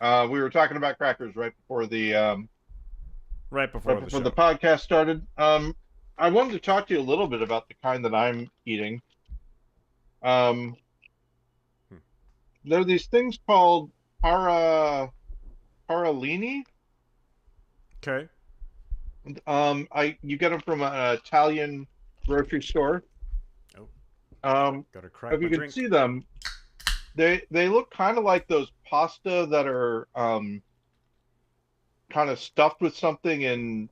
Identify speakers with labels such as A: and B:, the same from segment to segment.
A: We were talking about crackers
B: Right before
A: right
B: the
A: before the
B: show.
A: podcast started. I wanted to talk to you a little bit about the kind that I'm eating. Um,
B: Hmm.
A: there are these things called para paralini.
B: Okay.
A: I you get them from an Italian grocery store.
B: Oh,
A: Um,
B: gotta crack
A: if
B: my
A: you can
B: drink.
A: see them, they look kind of like those pasta that are kind of stuffed with something and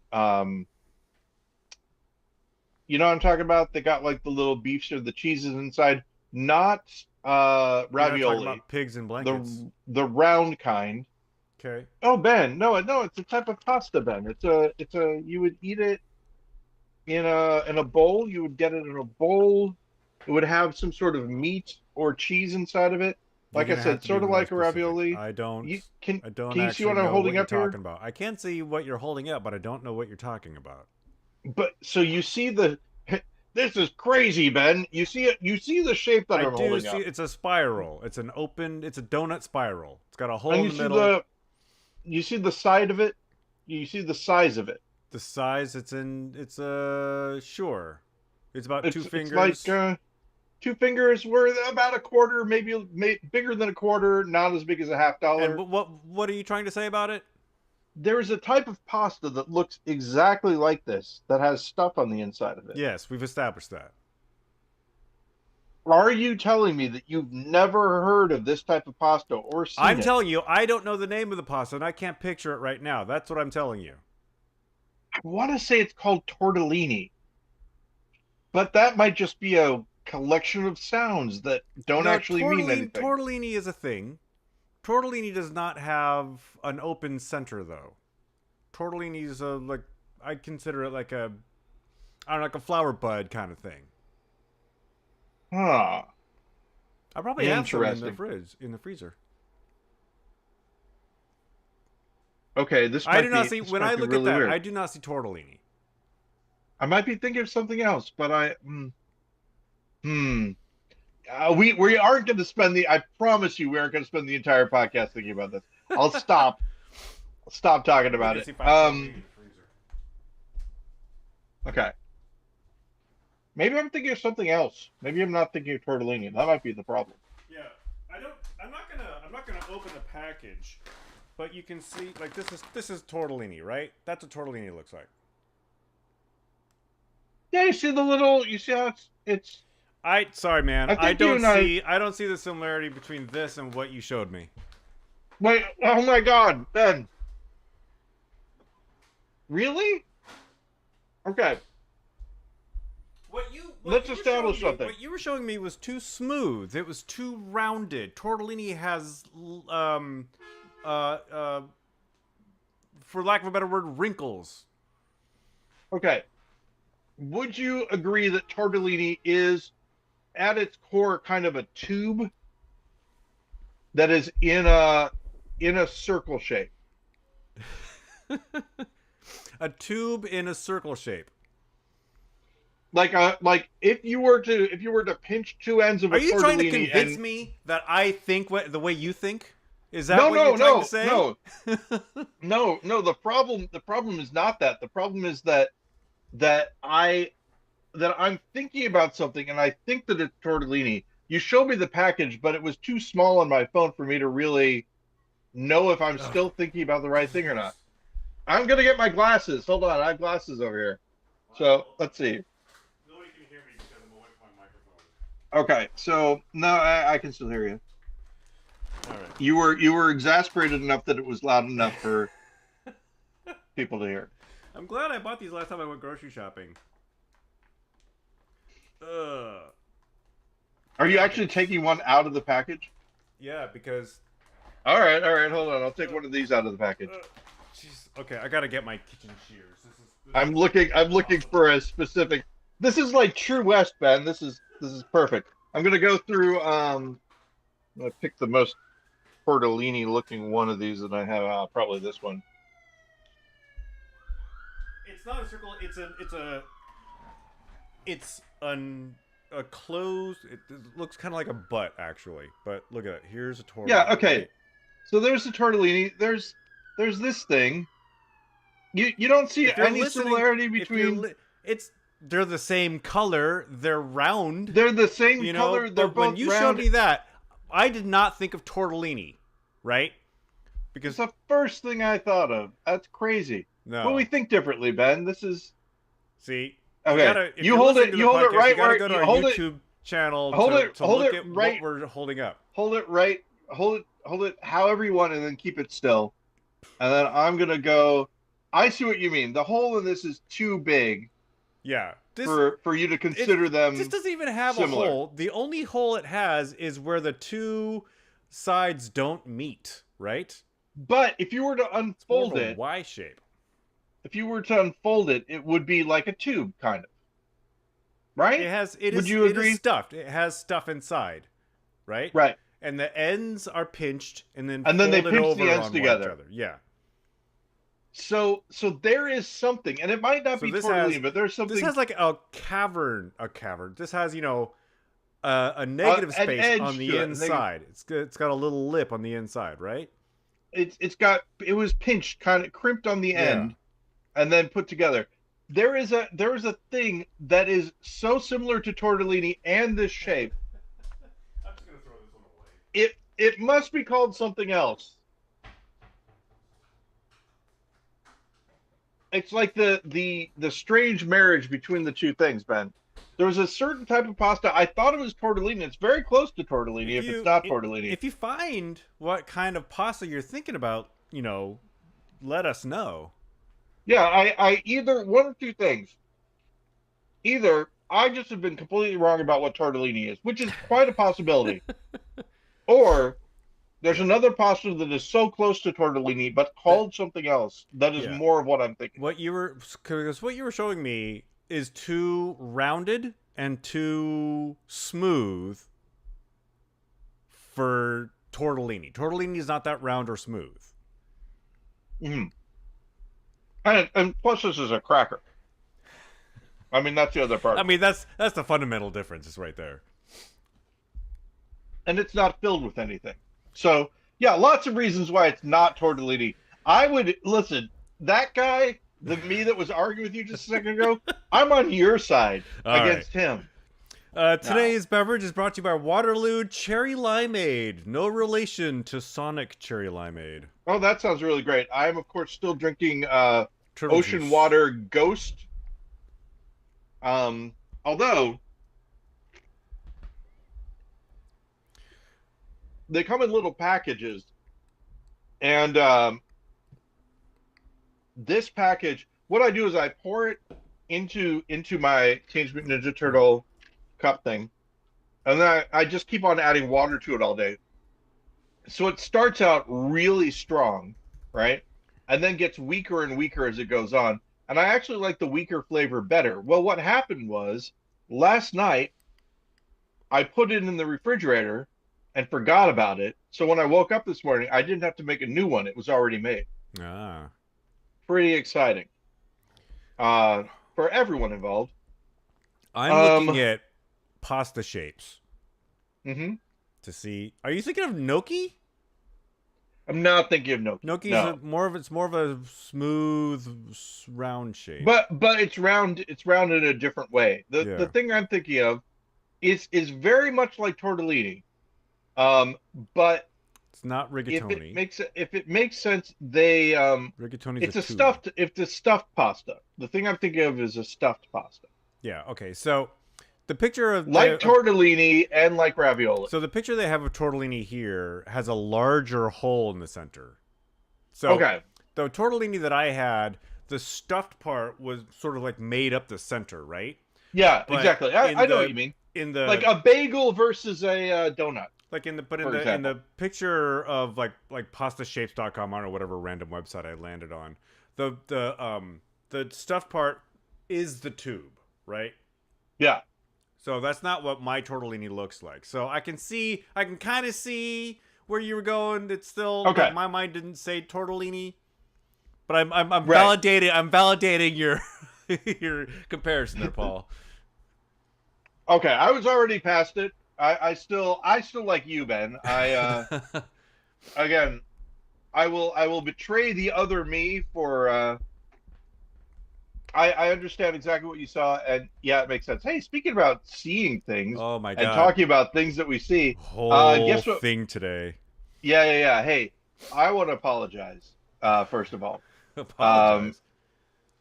A: you know what I'm talking about? They got like the little beefs or the cheeses inside, not
B: You're not talking
A: ravioli,
B: about pigs in blankets.
A: the round kind.
B: Okay.
A: Oh, Ben, no, it's a type of pasta, Ben. It's a you would eat it in a bowl. You would get it in a bowl. It would have some sort of meat or cheese inside of it.
B: You're
A: Like I
B: gonna have
A: said,
B: to be
A: sort of
B: more
A: like a
B: specific.
A: ravioli.
B: I don't.
A: You can
B: I don't
A: can you see
B: actually
A: what I'm
B: know what
A: holding
B: you're
A: up here?
B: talking about. I can see what you're holding up, but I don't know what you're talking about.
A: But so you see the this is crazy, Ben. You see it. You see the shape that
B: I
A: I'm
B: do
A: holding
B: see
A: up.
B: it's a spiral. It's an open. It's a donut spiral. It's got a hole
A: And
B: in the middle.
A: you see the side of it, you see the size of it.
B: The size it's in. It's sure. It's about two
A: It's like
B: fingers.
A: two fingers worth, about a quarter, bigger than a quarter, not as big as a half
B: And
A: dollar.
B: what are you trying to say about it?
A: There is a type of pasta that looks exactly like this that has stuff on the inside of it.
B: Yes, we've established that.
A: Are you telling me that you've never heard of this type of pasta or
B: I'm
A: seen it?
B: telling you, I don't know the name of the pasta, and I can't picture it right now. That's what I'm telling you.
A: I want to say it's called tortellini, but that might just be a collection of sounds that don't
B: No,
A: actually mean anything.
B: tortellini is a thing. Tortellini does not have an open center though. Tortellini is a like I consider it like a I don't know, like a flower bud kind of thing.
A: Huh.
B: I probably have some in the
A: Interesting.
B: fridge, in the freezer.
A: Okay,
B: I do not see
A: this
B: when
A: might
B: I
A: be
B: look at
A: really
B: that,
A: weird.
B: I do not see tortellini.
A: I might be thinking of something else, but hmm. We aren't going to spend the. I promise you, we aren't going to spend the entire podcast thinking about this. I'll stop. I'll stop talking
B: Let me look
A: about
B: and
A: it.
B: see if I have tortellini in the freezer.
A: Okay. Maybe I'm thinking of something else. Maybe I'm not thinking of tortellini. That might be the problem.
B: Yeah, I don't. I'm not gonna open the package, but you can see like this is tortellini, right? That's what tortellini looks like.
A: Yeah, you see the little. You see how it's.
B: Sorry man,
A: I think you and I.
B: I don't see the similarity between this and what you showed me.
A: Wait. Oh my God, Ben. Really? Okay. Let's establish something.
B: What you were showing me was too smooth. It was too rounded. Tortellini has uh uh for lack of a better word, wrinkles.
A: Okay. Would you agree that tortellini is at its core kind of a tube that is in a circle shape?
B: A tube in a circle shape.
A: Like if you were to pinch two ends of
B: Are
A: a
B: you trying to
A: tortellini
B: convince
A: and
B: me that I think the way you think? Is that
A: no
B: what you're
A: no
B: trying to
A: no
B: say?
A: no no, the problem is not that. The problem is that I that I'm thinking about something and I think that it's tortellini. You showed me the package, but it was too small on my phone for me to really know if I'm
B: Ugh,
A: still thinking about the right
B: this is
A: thing or not.
B: just.
A: I'm gonna get my glasses. Hold on, I have glasses over here. So
B: Well,
A: let's see.
B: nobody can hear me because I'm away from my microphone.
A: Okay, so no, I can still hear you.
B: All
A: You were exasperated enough that it was loud enough for
B: right.
A: people to hear.
B: I'm glad I bought these last time I went grocery shopping. Ugh.
A: Are you
B: Okay.
A: actually taking one out of the package?
B: Yeah, because.
A: All right, hold on. I'll take one of these out of the package.
B: Jeez. Okay, I gotta get my kitchen shears. This
A: I'm
B: is
A: looking. I'm looking
B: impossible.
A: for a specific. This is like True West, Ben. This is perfect. I'm gonna go through. I'm gonna pick the most tortellini looking one of these that I have. Probably this one.
B: It's not a circle. It's an a closed. It looks kind of like a butt actually. But look at it. Here's a
A: Yeah.
B: tortellini,
A: Okay.
B: right?
A: So there's the tortellini. There's this thing. You don't see
B: If you're
A: any
B: listening,
A: similarity
B: if you're
A: between.
B: it's they're the same color, they're round,
A: They're the same
B: you know.
A: color. They're
B: But when
A: both
B: you showed
A: round.
B: me that, I did not think of tortellini, right?
A: It's
B: Because
A: the first thing I thought of. That's crazy. But we
B: no,
A: think differently, Ben. This is
B: see, you
A: okay.
B: gotta if you're listening to the
A: You hold it
B: podcast, you
A: right
B: gotta
A: where
B: go to
A: you
B: our YouTube channel to
A: hold
B: look
A: it
B: at what
A: right,
B: we're holding up.
A: hold it right, hold it however you want, and then keep it still. And then I'm gonna go. I see what you mean. The hole in this is too big
B: Yeah,
A: for you to
B: it
A: consider
B: this
A: them
B: doesn't even have a
A: similar.
B: hole. The only hole it has is where the two sides don't meet, right?
A: But if you were to
B: It's more of
A: unfold
B: a
A: it,
B: Y shape.
A: it would be like a tube, kind of, right? Would you
B: It is
A: agree?
B: stuffed. It has stuff inside, right?
A: Right.
B: And the ends are pinched and then
A: And then they
B: folded
A: pinch the
B: over
A: ends
B: on one each
A: together.
B: other. Yeah.
A: So there is something, and it might not
B: So
A: be tortellini, but there's
B: this
A: something
B: has like a cavern. This has a negative
A: an
B: space on
A: edge
B: the
A: to it.
B: inside. It's got a little lip on the inside, right?
A: It was pinched, kind of crimped on the
B: Yeah.
A: end, and then put together. There is a thing that is so similar to tortellini and this shape.
B: I'm just gonna throw this one away.
A: It must be called something else. It's like the strange marriage between the two things, Ben. There was a certain type of pasta. I thought it was tortellini. It's very close to tortellini if it's not tortellini.
B: If you find what kind of pasta you're thinking about, let us know.
A: Yeah, I either one of two things. Either I just have been completely wrong about what tortellini is, which is quite a possibility, or there's another pasta that is so close to tortellini but
B: That
A: called something else that is
B: yeah.
A: more of what I'm thinking.
B: Because what you were showing me is too rounded and too smooth for tortellini. Tortellini is not that round or smooth.
A: Mm-hmm. And plus, this is a cracker. I mean, that's the other part.
B: I mean, that's the fundamental difference. Is right there.
A: And it's not filled with anything. So, yeah, lots of reasons why it's not tortellini. I would listen. That guy, the me that was arguing with you just a second ago, I'm on your side against him.
B: Today's beverage is brought to you by Waterloo Cherry Limeade. No relation to Sonic Cherry Limeade.
A: Oh, that sounds really great. I am, of course, still drinking
B: Turtle
A: Ocean
B: juice.
A: Water Ghost. Although they come in little packages, and this package, what I do is I pour it into my Teenage Mutant Ninja Turtle cup thing, and then I just keep on adding water to it all day. So it starts out really strong, right? And then gets weaker and weaker as it goes on. And I actually like the weaker flavor better. Well, what happened was last night I put it in the refrigerator and forgot about it. So when I woke up this morning, I didn't have to make a new one. It was already made.
B: Ah.
A: Pretty exciting for everyone involved.
B: I'm looking at pasta shapes
A: Mm-hmm.
B: to see. Are you thinking of gnocchi?
A: I'm not thinking of gnocchi.
B: Gnocchi
A: No.
B: is more of a smooth round shape.
A: But it's round. It's round in a different way. The
B: Yeah.
A: the thing I'm thinking of is very much like tortellini, but
B: It's not rigatoni.
A: if it makes sense, they
B: Rigatoni's
A: it's
B: a
A: a
B: tube.
A: stuffed pasta. The thing I'm thinking of is a stuffed pasta,
B: Yeah. Okay. So the picture of
A: like tortellini and like ravioli.
B: so the picture they have of tortellini here has a larger hole in the center. So
A: Okay,
B: the tortellini that I had, the stuffed part was sort of like made up the center, right?
A: yeah,
B: But
A: exactly. I know what you mean.
B: In the
A: Like a bagel versus a donut.
B: like in the but
A: for
B: in
A: example.
B: the picture of like pastashapes.com, I don't know, whatever random website I landed on, the stuffed part is the tube, right?
A: Yeah.
B: So that's not what my tortellini looks like. So I can kind of see where you were going. It's still
A: Okay.
B: like, my mind didn't say tortellini, but I'm
A: Right.
B: validating your your comparison there, Paul.
A: Okay, I was already past it. I still like you, Ben. Again, I will betray the other me for I understand exactly what you saw, and yeah, it makes sense. Hey, speaking about seeing things
B: Oh my
A: and
B: god.
A: talking about things that we see,
B: Whole
A: guess what?
B: thing today.
A: Yeah, yeah, yeah. Hey, I want to apologize, first of all, um,
B: Apologize.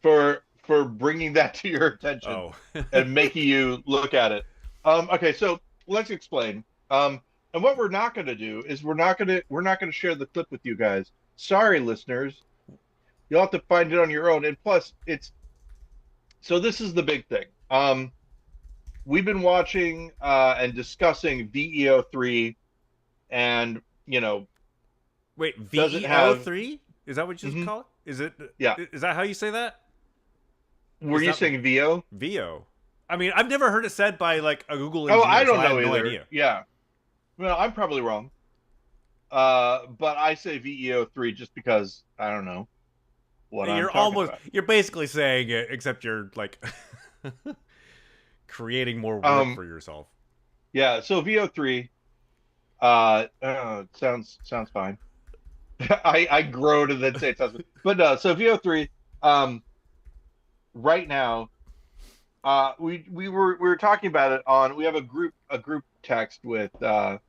A: for bringing that to your attention
B: Oh.
A: and making you look at it. Okay, so let's explain. And what we're not going to do is we're not going to share the clip with you guys. Sorry, listeners. You'll have to find it on your own. And plus, it's so this is the big thing. We've been watching and discussing VEO3, and
B: Wait,
A: does it have?
B: VEO3? Is that what you just
A: Mhm,
B: call it? Is it?
A: yeah.
B: Is that how you say that?
A: Were
B: It's
A: you
B: not
A: saying VO?
B: VO. I mean, I've never heard it said by like a Google
A: Oh, I
B: engineer, so
A: don't
B: I have
A: know
B: no
A: either.
B: idea.
A: Yeah. Well, I'm probably wrong. But I say VEO3 just because I don't know what I'm talking about.
B: You're basically saying it, except you're like creating more work
A: Um,
B: for yourself.
A: yeah. So VO3, sounds fine. I grow to then say it sounds, but no. So VO3, um, right now, we were talking about it on. We have a group text with
B: Stephen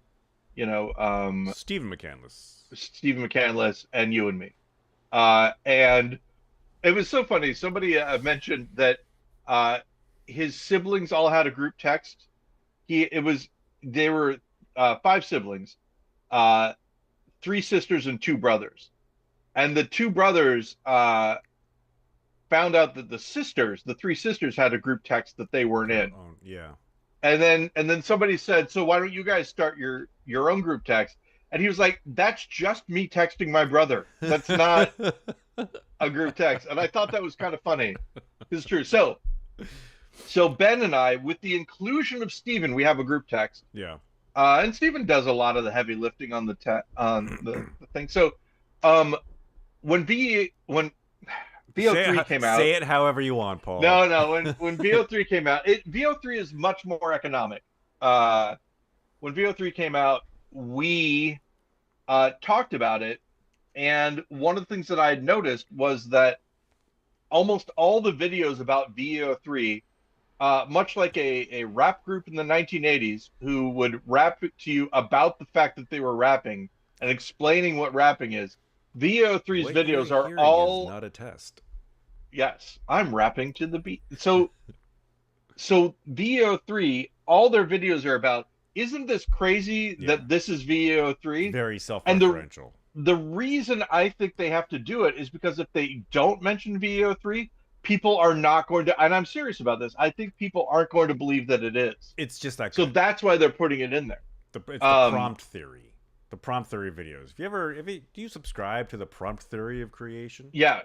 B: McCandless.
A: Stephen McCandless and you and me. And it was so funny. Somebody mentioned that uh, his siblings all had a group text. They were five siblings, uh, three sisters and two brothers, and the two brothers found out that the three sisters, had a group text that they weren't in.
B: Yeah.
A: And then somebody said, "So why don't you guys start your own group text?" And he was like, "That's just me texting my brother. That's not a group text." And I thought that was kind of funny. It's true. So Ben and I, with the inclusion of Steven, we have a group text.
B: Yeah.
A: And Steven does a lot of the heavy lifting on the thing. So um when VO3 came
B: Say
A: out,
B: it however you want, Paul.
A: no, when VO3 came out, VO3 is much more economic. Uh when VO3 came out, we talked about it, and one of the things that I had noticed was that almost all the videos about VO3, much like a rap group in the 1980s who would rap to you about the fact that they were rapping and explaining what rapping is, VO3's
B: What you're
A: videos are
B: hearing is
A: all,
B: not a test.
A: yes, I'm rapping to the beat. So VO3, all their videos are about, isn't this crazy
B: Yeah.
A: that this is VO3?
B: Very
A: And the
B: self-referential.
A: the reason I think they have to do it is because if they don't mention VO3, people are not going to, and I'm serious about this, I think people aren't going to believe that it is.
B: It's just that
A: So
B: good.
A: that's why they're putting it in there.
B: It's the
A: Um,
B: prompt theory. The prompt theory videos. Do you subscribe to the prompt theory of creation?
A: yeah,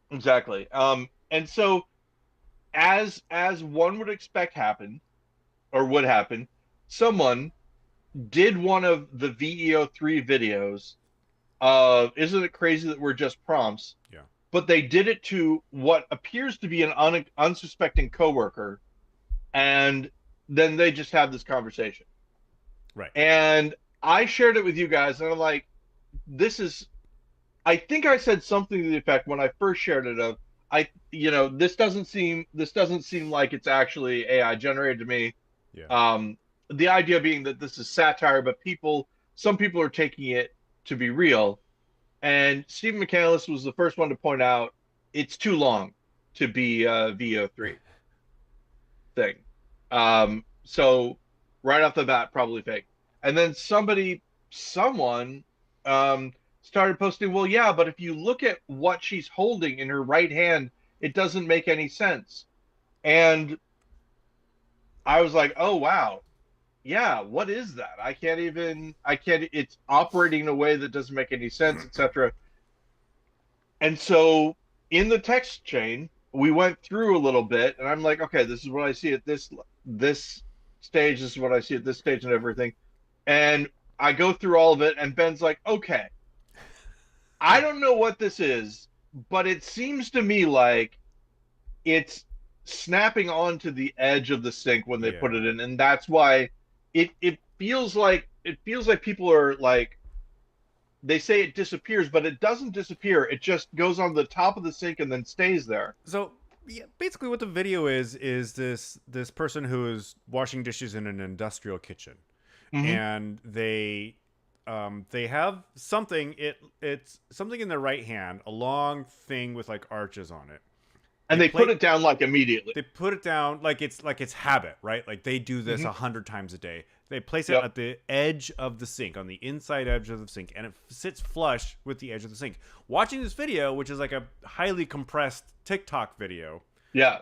A: exactly. And so as one would expect happen or would happen, someone did one of the VEO3 videos of, isn't it crazy that we're just prompts?
B: Yeah.
A: But they did it to what appears to be an unsuspecting coworker, and then they just have this conversation.
B: Right.
A: And I shared it with you guys, and I'm like, this is. I think I said something to the effect when I first shared it of, this doesn't seem like it's actually AI generated to me.
B: Yeah.
A: The idea being that this is satire, but some people are taking it to be real. And Stephen McCandless was the first one to point out it's too long to be a VO3 thing. So right off the bat, probably fake. And then someone started posting, well, yeah, but if you look at what she's holding in her right hand, it doesn't make any sense. And I was like, oh, wow. Yeah, what is that? It's operating in a way that doesn't make any sense, etc. And so in the text chain, we went through a little bit, and I'm like, okay, this is what I see at this stage, this is what I see at this stage, and everything. And I go through all of it, and Ben's like, okay, I don't know what this is, but it seems to me like it's snapping onto the edge of the sink when they put it
B: Yeah.
A: in, and that's why it feels like people are like they say it disappears, but it doesn't disappear. It just goes on the top of the sink and then stays there.
B: So yeah, basically, what the video is this person who is washing dishes in an industrial kitchen,
A: Hmm.
B: and they have something. It's something in their right hand, a long thing with like arches on it. They
A: And they
B: play
A: put it down like immediately.
B: they put it down like it's habit, right? Like they do this
A: Hmm.
B: 100 times a day. They place it
A: Yep.
B: at the edge of the sink, on the inside edge of the sink, and it sits flush with the edge of the sink. Watching this video, which is like a highly compressed TikTok video,
A: Yeah.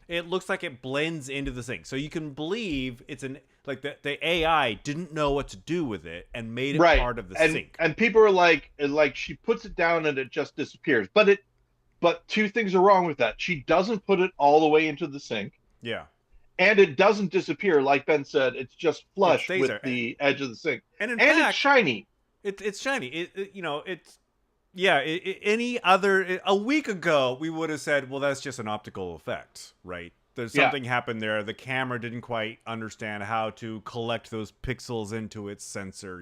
B: it looks like it blends into the sink. So you can believe it's an like the AI didn't know what to do with it and made it
A: Right.
B: part of the
A: And
B: sink.
A: people are like she puts it down and it just disappears. But two things are wrong with that. She doesn't put it all the way into the sink,
B: Yeah,
A: and it doesn't disappear. Like Ben said, it's just
B: it
A: flush
B: stays
A: with
B: there.
A: the edge of the sink,
B: And in
A: and it's
B: fact,
A: shiny.
B: it's shiny. It's yeah. Any other a week ago, we would have said, well, that's just an optical effect, right? There's
A: Yeah.
B: something happened there. The camera didn't quite understand how to collect those pixels into its sensor,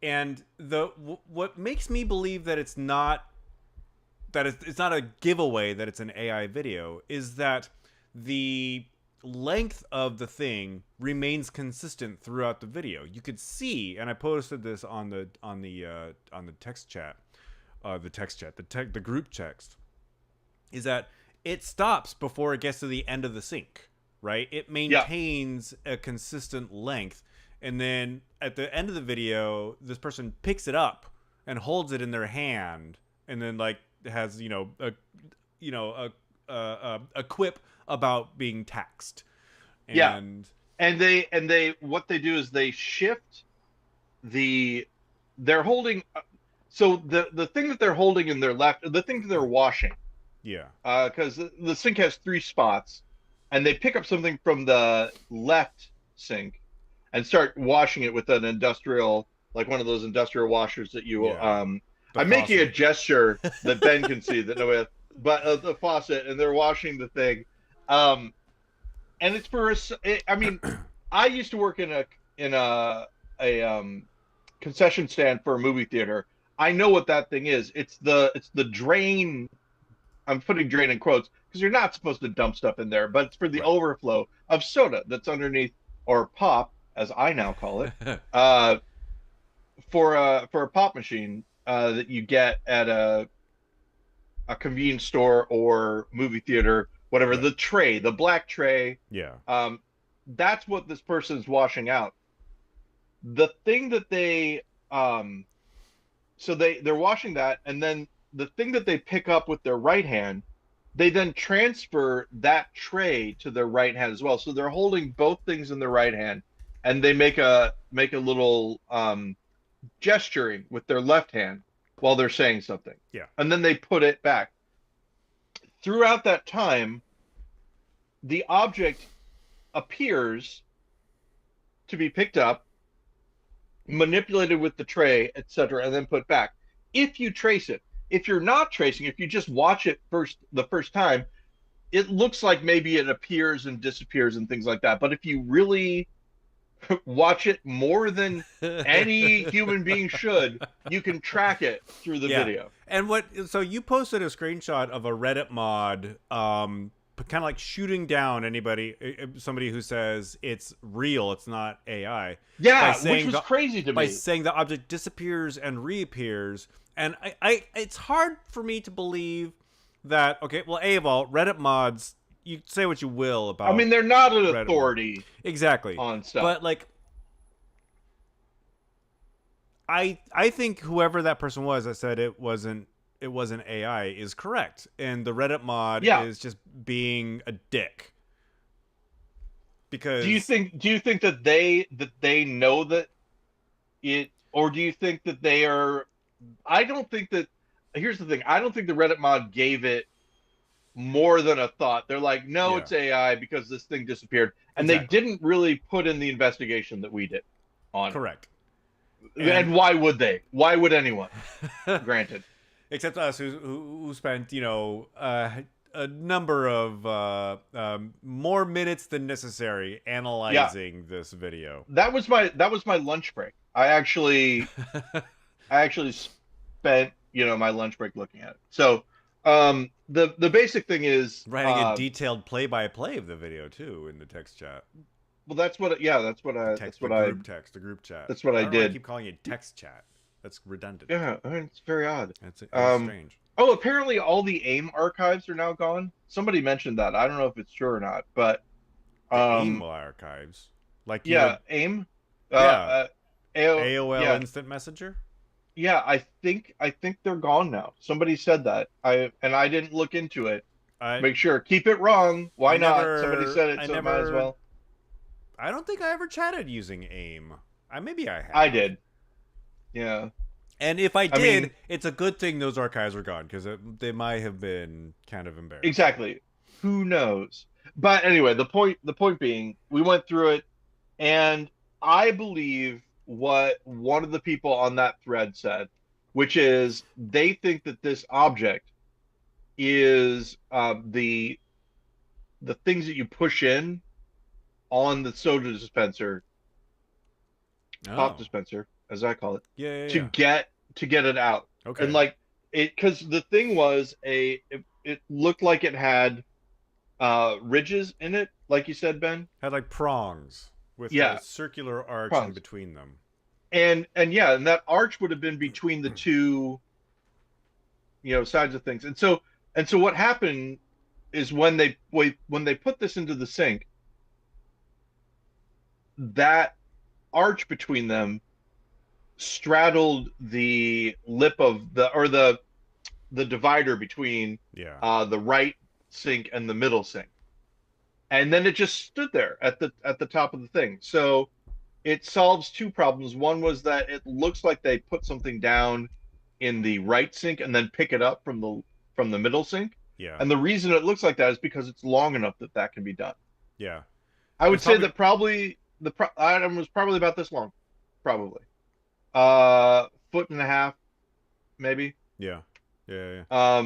B: And what makes me believe that it's not a giveaway that it's an AI video is that the length of the thing remains consistent throughout the video. You could see, and I posted this on the text chat, the group text, is that it stops before it gets to the end of the sink, right? It maintains a consistent length, and then at the end of the video, this person picks it up and holds it in their hand, and then like has a quip about being taxed.
A: Yeah.
B: And
A: And they what they do is they shift they're holding so the thing that they're holding in their left, the thing that they're washing,
B: yeah,
A: because the sink has three spots, and they pick up something from the left sink and start washing it with an industrial, like one of those industrial washers that you
B: yeah, the
A: I'm making a
B: faucet.
A: gesture that Ben can see that nobody else, but the faucet, and they're washing the thing. Um, and it's for I mean, I used to work in a concession stand for a movie theater. I know what that thing is. It's the drain. I'm putting drain in quotes because you're not supposed to dump stuff in there, but it's for the
B: Right.
A: overflow of soda that's underneath, or pop as I now call it, uh, for a pop machine that you get at a convenience store or movie theater, whatever.
B: Right.
A: The tray, the black tray.
B: Yeah.
A: That's what this person is washing out. The thing that they're washing that, and then the thing that they pick up with their right hand, they then transfer that tray to their right hand as well. So they're holding both things in their right hand, and they make a little gesturing with their left hand while they're saying something.
B: Yeah.
A: And then they put it back. Throughout that time, the object appears to be picked up, manipulated with the tray, etc., and then put back. If you trace it, if you're not tracing, if you just watch it the first time, it looks like maybe it appears and disappears and things like that. But if you really watch it more than any human being should, you can track it through the
B: Yeah.
A: video.
B: And so you posted a screenshot of a Reddit mod, kind of like shooting down somebody who says it's real, it's not AI.
A: Yeah, which was crazy to
B: by
A: me.
B: saying the object disappears and reappears. And it's hard for me to believe that. Okay, well, A of all, Reddit mods, you say what you will about.
A: I mean, they're not an
B: Reddit
A: authority
B: exactly
A: on stuff.
B: but like, I think whoever that person was that said it wasn't AI is correct, and the Reddit mod
A: Yeah.
B: is just being a dick. Because
A: Do you think that they know that it, or do you think that they are? I don't think that. Here's the thing. I don't think the Reddit mod gave it more than a thought. They're like, no,
B: Yeah.
A: it's AI because this thing disappeared, and
B: Exactly.
A: they didn't really put in the investigation that we did on it.
B: correct,
A: And why would they? Why would anyone? Granted.
B: except us who spent a number of more minutes than necessary analyzing this video.
A: That was my lunch break. I actually spent, my lunch break looking at it. So, the basic thing is,
B: Writing a detailed play-by-play of the video too in the text chat.
A: well, that's what, yeah, that's what I,
B: The text, the group chat.
A: that's what
B: I
A: I
B: don't know why I
A: did.
B: keep calling it text chat. That's redundant.
A: Yeah, I mean, it's very odd.
B: It is
A: Um,
B: strange.
A: oh, apparently all the AIM archives are now gone. Somebody mentioned that. I don't know if it's true or not, but
B: The AIM
A: um,
B: archives, like you
A: yeah,
B: would,
A: AIM,
B: yeah, AOL
A: yeah,
B: Instant Messenger.
A: yeah. I think they're gone now. Somebody said that. I didn't look into it.
B: I
A: Make sure. Keep it wrong. Why
B: I
A: not? Somebody
B: never
A: said it,
B: I
A: so might as
B: never
A: well.
B: I don't think I ever chatted using AIM. Maybe I
A: I
B: have.
A: did. Yeah.
B: And if I
A: I
B: did,
A: mean,
B: it's a good thing those archives are gone because they might have been kind of embarrassing.
A: exactly. Who knows? But anyway, the point being, we went through it, and I believe what one of the people on that thread said, which is they think that this object is the things that you push in on the soda dispenser, pop
B: Oh,
A: dispenser, as I call it,
B: yeah, yeah,
A: to
B: yeah.
A: get it out. And
B: Okay.
A: like it, because the thing was it looked like it had ridges in it, like you said, Ben.
B: Had like prongs with a
A: Yeah,
B: circular arch in
A: prongs.
B: between them.
A: And yeah, and that arch would have been between the two, sides of things. And so what happened is when they put this into the sink, that arch between them straddled the lip of the divider between
B: Yeah.
A: the right sink and the middle sink. And then it just stood there at the top of the thing. So it solves two problems. One was that it looks like they put something down in the right sink and then pick it up from the middle sink.
B: Yeah.
A: And the reason it looks like that is because it's long enough that that can be done.
B: Yeah.
A: I would
B: It's
A: say
B: probably
A: that probably item was probably about this long, probably foot and a half, maybe.
B: yeah. Yeah, yeah.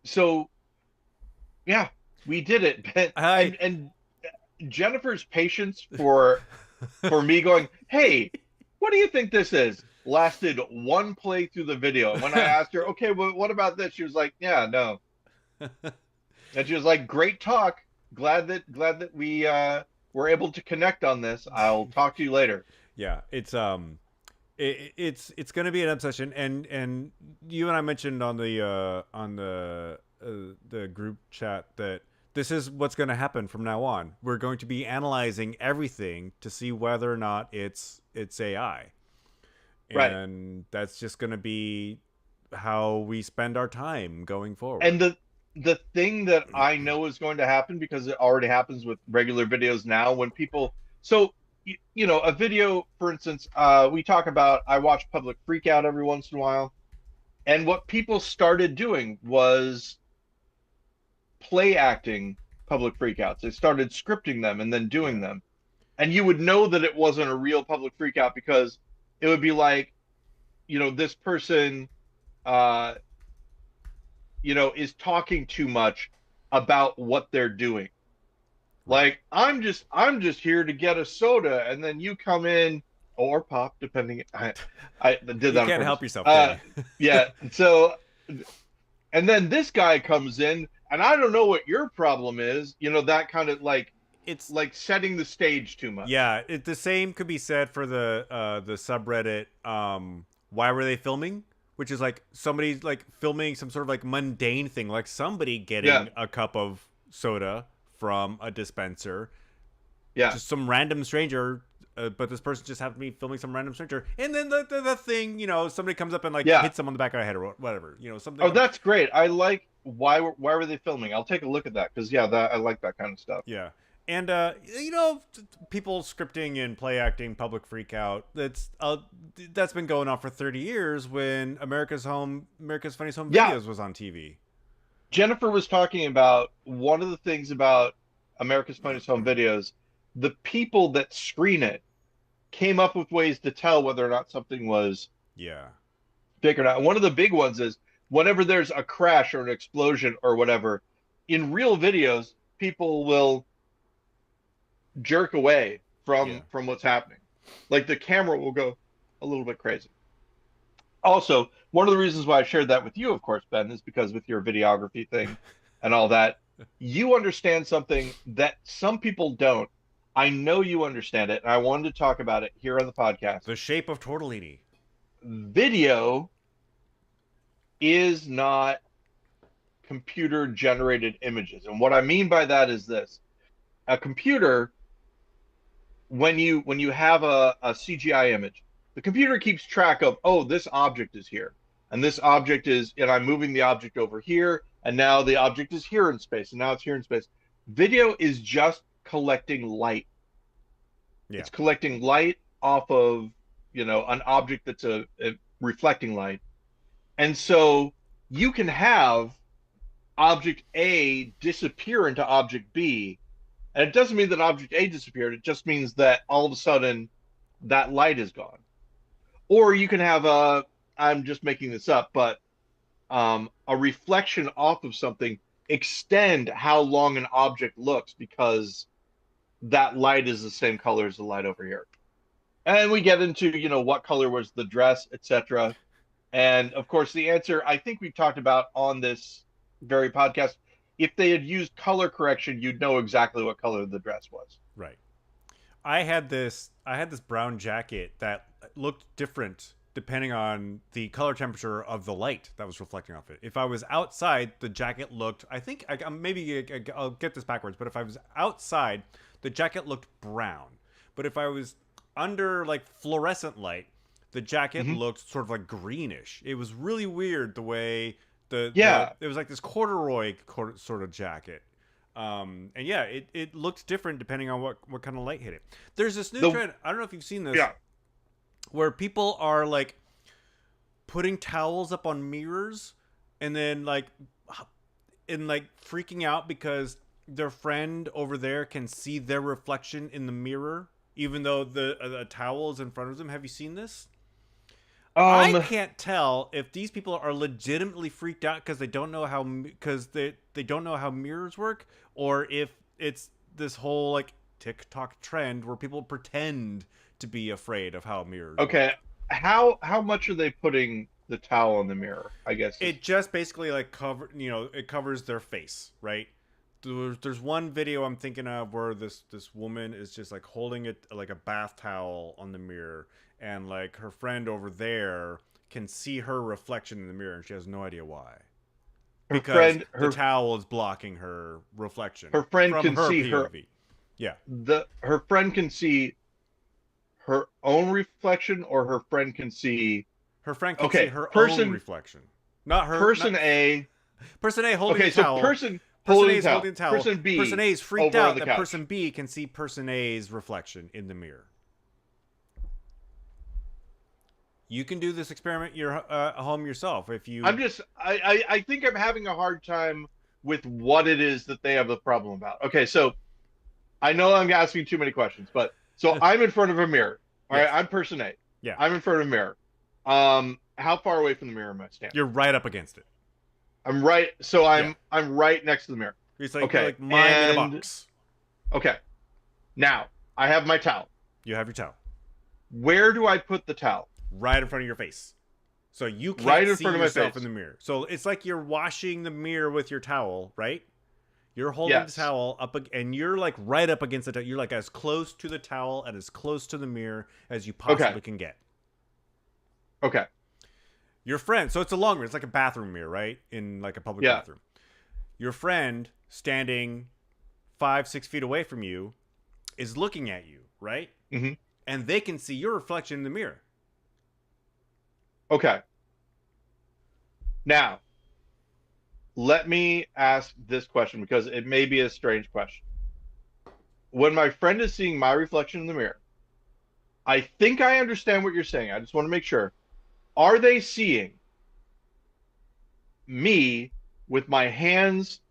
A: So yeah, we did it.
B: I
A: And Jennifer's patience for me going, hey, what do you think this is? Lasted one play through the video. And when I asked her, okay, well, what about this? She was like, yeah, no. And she was like, great talk. Glad that we were able to connect on this. I'll talk to you later.
B: yeah, it's going to be an obsession, and you and I mentioned on the group chat that this is what's going to happen from now on. We're going to be analyzing everything to see whether or not it's AI,
A: Right.
B: and that's just going to be how we spend our time going
A: And
B: forward.
A: the thing that I know is going to happen, because it already happens with regular videos now, when people, so a video, for instance, we talk about, I watch Public Freakout every once in a while, and what people started doing was play acting public freakouts. They started scripting them and then doing
B: Yeah,
A: them. And you would know that it wasn't a real public freakout because it would be like, this person uh is talking too much about what they're doing.
B: right.
A: Like, I'm just here to get a soda, and then you come in, or pop, depending. I did
B: You
A: that on
B: can't
A: purpose.
B: help yourself, can you?
A: Yeah. So, and then this guy comes in, and I don't know what your problem is. That kind of
B: It's
A: like setting the stage too much.
B: Yeah, the same could be said for the subreddit why were they filming? Which is like somebody's like filming some sort of like mundane thing, like somebody
A: Yeah.
B: getting a cup of soda from a dispenser,
A: Yeah.
B: just some random stranger, but this person just happened to be filming some random stranger, and then the thing, somebody comes up and like
A: Yeah.
B: hits them on the back of the head or whatever,
A: Oh,
B: something.
A: that's great. I like, why were they filming? I'll take a look at that, because yeah, that I like that kind of stuff.
B: Yeah. And people scripting and play acting, public freak out. That's been going on for 30 years when America's Funniest Home
A: Yeah.
B: Videos was on TV.
A: Jennifer was talking about one of the things about America's Funniest Home Videos. The people that screen it came up with ways to tell whether or not something was
B: Yeah.
A: fake or not. And one of the big ones is whenever there's a crash or an explosion or whatever, in real videos, people will jerk away
B: Yeah.
A: from what's happening. Like the camera will go, A little bit crazy. Also, one of the reasons why I shared that with you, of course, Ben, is because with your videography thing and all that, you understand something that some people don't. I know you understand it, and I wanted to talk about it here on the podcast.
B: The shape of tortellini.
A: Video is not computer generated images. And what I mean by that is this. A computer, when you have a CGI image, the computer keeps track of, oh, this object is here, and this object is, and I'm moving the object over here, and now the object is here in space, and now it's here in space. Video is just collecting light.
B: Yeah.
A: It's collecting light off of, an object that's a reflecting light. And so you can have object A disappear into object B, and it doesn't mean that object A disappeared. It just means that all of a sudden that light is gone. Or you can have I'm just making this up, but a reflection off of something extend how long an object looks because that light is the same color as the light over here. And we get into, what color was the dress, etc. And of course, the answer I think we've talked about on this very podcast. If they had used color correction, you'd know exactly what color the dress was.
B: Right. I had this brown jacket that looked different depending on the color temperature of the light that was reflecting off it. If I was outside, the jacket looked, I think, I'll get this backwards, but if I was outside, the jacket looked brown. But if I was under like fluorescent light, the jacket looked sort of like greenish. It was really weird the way it was like this corduroy sort of jacket. And yeah, it looked different depending on what kind of light hit it. There's this new trend. I don't know if you've seen this.
A: Yeah.
B: Where people are like putting towels up on mirrors and then like freaking out because their friend over there can see their reflection in the mirror even though the towel is in front of them. Have you seen this? I can't tell if these people are legitimately freaked out because they don't know how they don't know how mirrors work, or if it's this whole like TikTok trend where people pretend to be afraid of how mirrors
A: Okay.
B: work.
A: How much are they putting the towel in the mirror? I guess
B: It just basically like it covers their face, right? There's one video I'm thinking of where this woman is just like holding it like a bath towel on the mirror, and like her friend over there can see her reflection in the mirror, and she has no idea why. Because the towel is blocking her reflection.
A: Her friend
B: from
A: can
B: her
A: see
B: POV. Yeah.
A: Her friend can see her own reflection, or her friend can see.
B: Her friend can see her own reflection, not her.
A: Person A.
B: Person A holding the towel.
A: Person
B: A is
A: holding
B: holding the towel.
A: Person B.
B: Person A is freaked out that
A: couch.
B: person B can see person A's reflection in the mirror. You can do this experiment home yourself if you.
A: I think I'm having a hard time with what it is that they have the problem about. Okay, so I know I'm asking too many questions, but so I'm in front of a mirror. All right, I'm person A.
B: Yeah.
A: I'm in front of a mirror. How far away from the mirror am I standing?
B: You're right up against it.
A: I'm right. So I'm right next to the mirror.
B: It's like, you're like mime in a box.
A: Okay. Now I have my towel.
B: You have your towel.
A: Where do I put the towel?
B: Right in front of your face. So you can't
A: right in
B: see
A: front of
B: yourself
A: my face.
B: in the mirror. So it's like you're washing the mirror with your towel, right? You're holding the towel up, and you're like right up against the towel. You're like as close to the towel and as close to the mirror as you possibly can get.
A: Okay.
B: Your friend, so it's a long mirror. It's like a bathroom mirror, right? In like a public bathroom. Your friend standing 5-6 feet away from you is looking at you, right?
A: Mm-hmm.
B: And they can see your reflection in the mirror.
A: Okay. Now, let me ask this question because it may be a strange question. When my friend is seeing my reflection in the mirror, I think I understand what you're saying. I just want to make sure. Are they seeing me with my hands?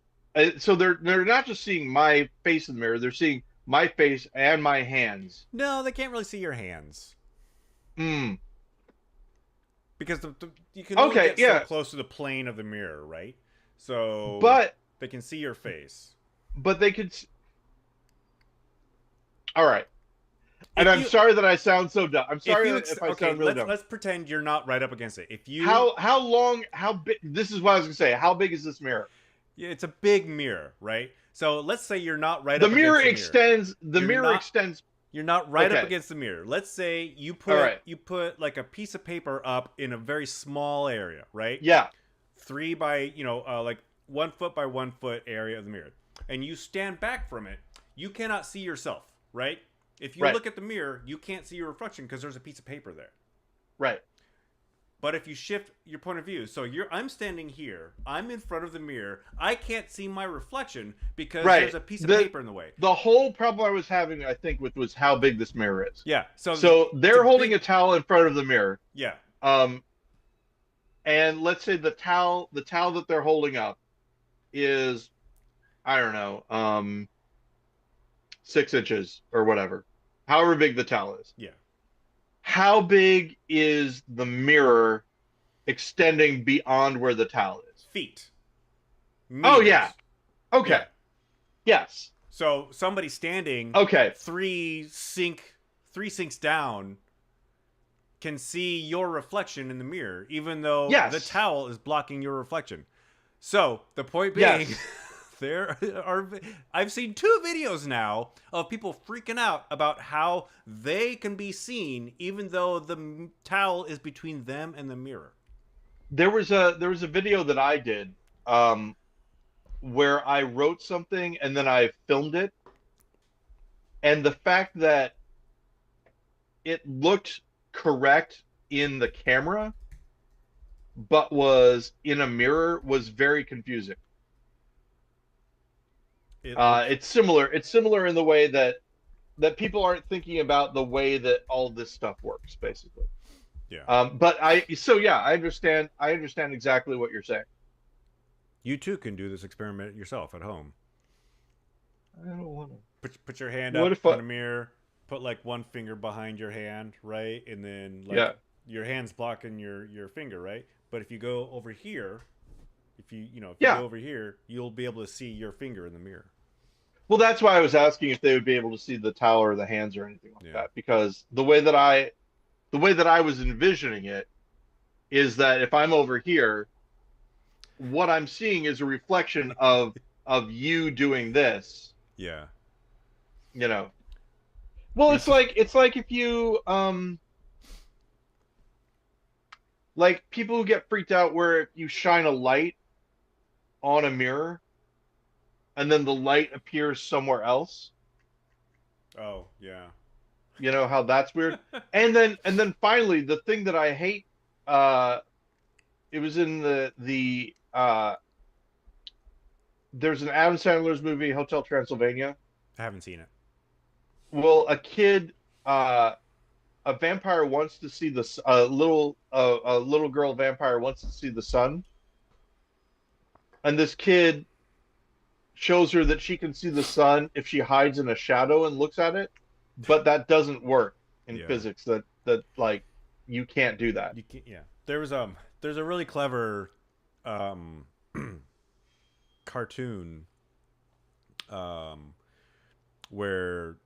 A: So they're not just seeing my face in the mirror. They're seeing my face and my hands.
B: No, they can't really see your hands. Because you can only get so close to the plane of the mirror, right? So,
A: but
B: they can see your face.
A: But they could. All right. And
B: if
A: I'm
B: you
A: sorry that I sound so dumb. I'm
B: if
A: sorry
B: you
A: if I
B: okay,
A: sound really dumb.
B: let's pretend you're not right up against it. If you
A: How long? How big? This is what I was gonna say. How big is this mirror?
B: Yeah, it's a big mirror, right? So let's say you're not right
A: The
B: up
A: mirror
B: against the mirror.
A: extends. The
B: You're
A: mirror
B: not
A: extends.
B: you're not right up
A: Okay.
B: against the mirror. Let's say
A: All right.
B: you put like a piece of paper up in a very small area, right?
A: Yeah.
B: 3 by like 1 foot by 1 foot area of the mirror, and you stand back from it. You cannot see yourself, right? If you
A: Right.
B: look at the mirror, you can't see your reflection because there's a piece of paper there.
A: Right.
B: But if you shift your point of view, so I'm standing here, I'm in front of the mirror, I can't see my reflection because
A: Right.
B: there's a piece of paper in the way.
A: The whole problem I was having, I think, was how big this mirror is.
B: Yeah.
A: So they're holding
B: big,
A: a towel in front of the mirror.
B: Yeah.
A: And let's say the towel that they're holding up is, I don't know, 6 inches or whatever, however big the towel is.
B: Yeah.
A: How big is the mirror extending beyond where the towel is?
B: Feet.
A: Oh,
B: Meters.
A: yeah. Okay.
B: Yeah.
A: Yes.
B: So somebody standing
A: Okay.
B: three sinks down can see your reflection in the mirror, even though
A: Yes.
B: the towel is blocking your reflection. So the point being,
A: Yes.
B: I've seen 2 videos now of people freaking out about how they can be seen even though the towel is between them and the mirror.
A: There was a video that I did where I wrote something and then I filmed it, and the fact that it looked correct in the camera but was in a mirror was very confusing. It's similar in the way that people aren't thinking about the way that all this stuff works, basically.
B: Yeah.
A: But I understand exactly what you're saying.
B: You too can do this experiment yourself at home.
A: I don't want to.
B: Put your hand
A: What
B: up
A: if I-
B: on a mirror, put like one finger behind your hand, right? And then like
A: Yeah.
B: your hand's blocking your finger, right? But if you go over here, if you
A: Yeah.
B: go over here, you'll be able to see your finger in the mirror.
A: Well, that's why I was asking if they would be able to see the towel or the hands or anything like
B: Yeah.
A: that, because the way that I was envisioning it is that if I'm over here, what I'm seeing is a reflection of you doing this.
B: Yeah.
A: You know. Well, it's like if you like people who get freaked out where if you shine a light on a mirror and then the light appears somewhere else.
B: Oh, yeah.
A: You know how that's weird? And then finally the thing that I hate, it was in the there's an Adam Sandler's movie, Hotel Transylvania.
B: I haven't seen it.
A: Well, a vampire wants to see a little girl vampire wants to see the sun, and this kid shows her that she can see the sun if she hides in a shadow and looks at it, but that doesn't work in
B: Yeah.
A: physics. That like you can't do that.
B: You can't, yeah. There's a really clever cartoon where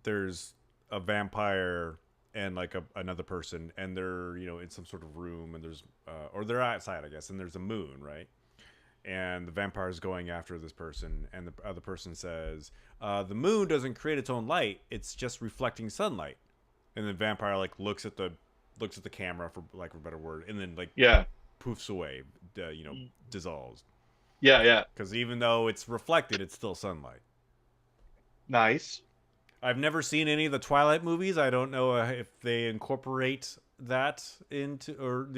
B: there's a vampire and like another person, and they're in some sort of room, and there's or they're outside, I guess, and there's a moon, right? And the vampire is going after this person, and the other person says, the moon doesn't create its own light, it's just reflecting sunlight. And the vampire like looks at the camera, for lack of a better word, and then like
A: Yeah.
B: poofs away, dissolves.
A: Yeah.
B: Because even though it's reflected, it's still sunlight.
A: Nice.
B: I've never seen any of the Twilight movies. I don't know if they incorporate that into, or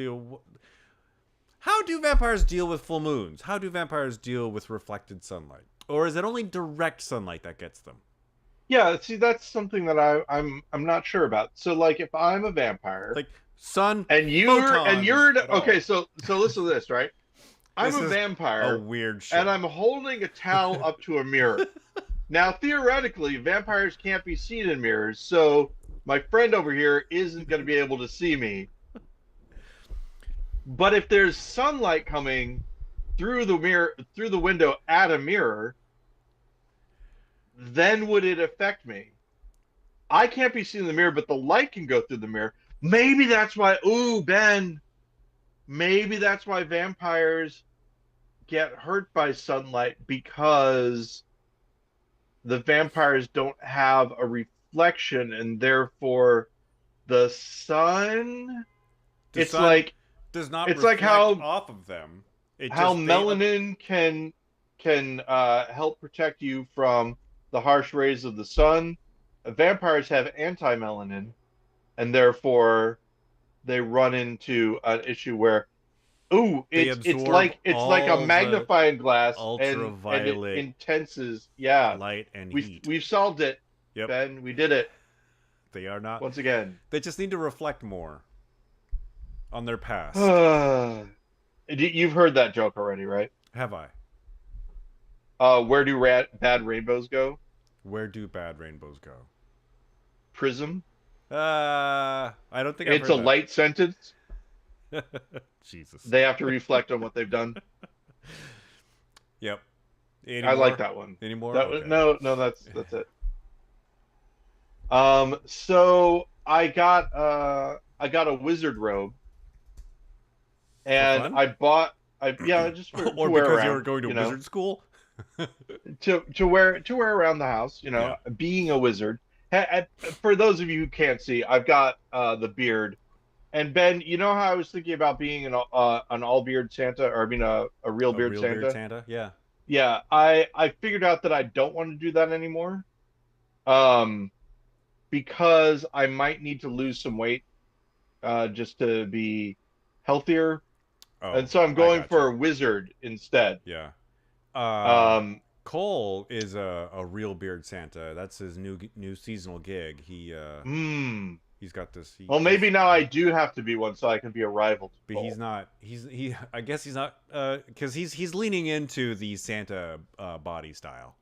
B: how do vampires deal with full moons? How do vampires deal with reflected sunlight? Or is it only direct sunlight that gets them?
A: Yeah, see, that's something that I'm not sure about. So like if I'm a vampire,
B: Like sun
A: and you're
B: photons at all.
A: okay, so listen to this, right? I'm
B: This
A: a
B: is
A: vampire
B: a weird shit.
A: and I'm holding a towel up to a mirror. Now, theoretically, vampires can't be seen in mirrors, so my friend over here isn't going to be able to see me. But if there's sunlight coming through the window at a mirror, then would it affect me? I can't be seen in the mirror, but the light can go through the mirror. Maybe that's why. Ooh, Ben. Maybe that's why vampires get hurt by sunlight, because the vampires don't have a reflection, and therefore the sun.
B: The
A: It's
B: sun
A: like
B: does not
A: it's like
B: reflect off of them. It
A: how
B: just they
A: melanin can help protect you from the harsh rays of the sun. Vampires have anti-melanin, and therefore they run into an issue where, ooh,
B: they
A: it's
B: absorb
A: like it's like a
B: all the
A: magnifying glass, and it
B: ultraviolet
A: intenses. Yeah,
B: light and
A: we've
B: heat.
A: we've solved it,
B: Yep.
A: Ben. We did it
B: They are not.
A: once again.
B: They just need to reflect more on their past.
A: You've heard that joke already, right?
B: Have I?
A: Where do bad rainbows go?
B: Where do bad rainbows go?
A: Prism.
B: I don't think I've
A: It's a
B: heard
A: light sentence.
B: that. Jesus.
A: They have to reflect on what they've done.
B: Yep. Any
A: I like
B: more?
A: that one.
B: Any more?
A: That was,
B: Okay.
A: no, that's it. So I got a wizard robe,
B: For
A: and
B: fun?
A: I bought yeah, just for
B: Or
A: to wear
B: because you were
A: around,
B: going to wizard school?
A: to wear around the house,
B: Yeah.
A: being a wizard. For those of you who can't see, I've got the beard. And Ben, you know how I was thinking about being an all beard Santa, or I mean a real
B: A
A: beard
B: real beard
A: Santa?
B: Santa? Yeah.
A: Yeah, I figured out that I don't want to do that anymore. Um, because I might need to lose some weight just to be healthier.
B: Oh,
A: And so I'm
B: I
A: going
B: gotcha.
A: for a wizard instead.
B: Yeah. Uh,
A: Um,
B: Cole is a real beard Santa. That's his new seasonal gig.
A: hmm.
B: He's got this.
A: Well, maybe now I do have to be one so I can be a rival to
B: But he's
A: Cole.
B: not. He. I guess he's not. Because he's leaning into the Santa body style.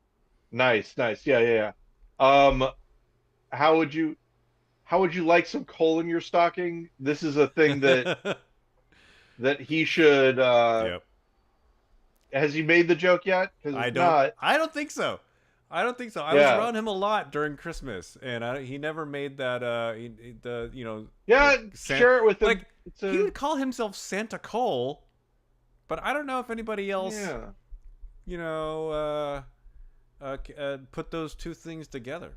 A: Nice, nice. Yeah, yeah, yeah. How would you how would you like some coal in your stocking? This is a thing that he should.
B: Yep.
A: Has he made the joke yet? Because
B: I
A: if
B: don't.
A: not,
B: I don't think so. I don't think so. I was
A: yeah,
B: around him a lot during Christmas, and he never made that. The
A: yeah,
B: like Santa,
A: share it with him.
B: like
A: It's
B: he
A: a
B: would call himself Santa Cole, but I don't know if anybody else,
A: yeah,
B: you know, put those two things together.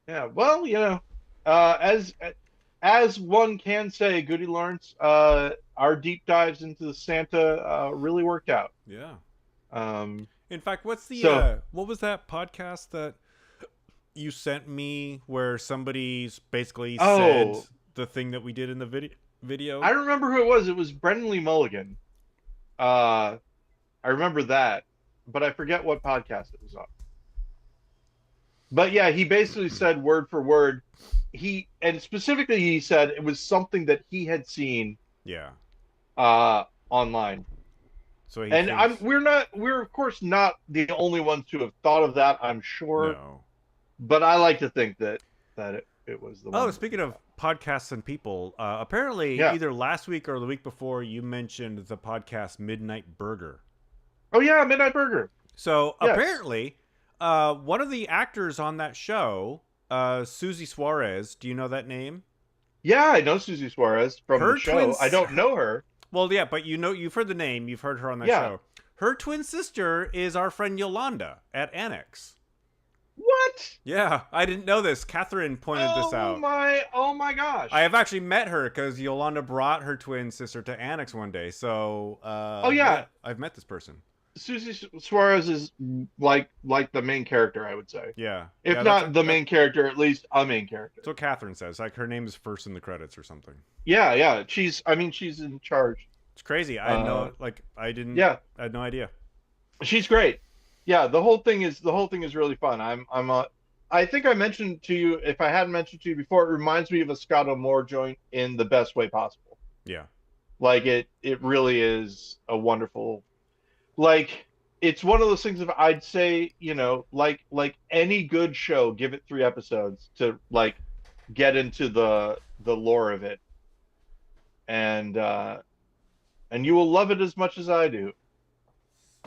A: yeah. Well, as one can say, Goody Lawrence, our deep dives into the Santa really worked out.
B: Yeah.
A: Um,
B: In fact,
A: so
B: what was that podcast that you sent me where somebody basically said
A: oh,
B: the thing that we did in the
A: I
B: video?
A: remember who it was. It was Brendan Lee Mulligan. Uh, I remember that, but I forget what podcast it was on. But yeah, he basically said word for word. And specifically he said it was something that he had seen
B: Yeah.
A: online.
B: So he
A: And
B: thinks
A: we're of course not the only ones to have thought of that, I'm sure.
B: no.
A: But I like to think that it was the one
B: Oh,
A: that we
B: speaking of
A: thought.
B: podcasts and people, apparently
A: Yeah.
B: either last week or the week before, you mentioned the podcast Midnight Burger.
A: Oh yeah, Midnight Burger.
B: So
A: Yes.
B: apparently, one of the actors on that show, Susie Suarez, do you know that name?
A: Yeah, I know Susie Suarez from the
B: Her
A: show. I
B: twins.
A: don't know her.
B: Well, yeah, but you've heard the name, you've heard her on that
A: Yeah.
B: show. Her twin sister is our friend Yolanda at Annex.
A: What?
B: Yeah, I didn't know this. Catherine pointed this out.
A: Oh my gosh.
B: I have actually met her because Yolanda brought her twin sister to Annex one day. So,
A: Oh yeah,
B: I've met this person.
A: Susie Suarez is like the main character, I would say.
B: Yeah,
A: If
B: yeah,
A: not the main character, at least a main character.
B: that's what Catherine says. Like her name is first in the credits or something.
A: Yeah, yeah. I mean, she's in charge.
B: It's crazy. I had
A: Uh,
B: no like. I didn't.
A: yeah,
B: I had no idea.
A: she's great. Yeah, the whole thing is really fun. I think I mentioned to you, if I hadn't mentioned to you before, it reminds me of a Scott O'More joint in the best way possible.
B: Yeah.
A: Like it really is a wonderful, like it's one of those things of I'd say, like any good show, give it 3 episodes to like get into the lore of it, and you will love it as much as I do,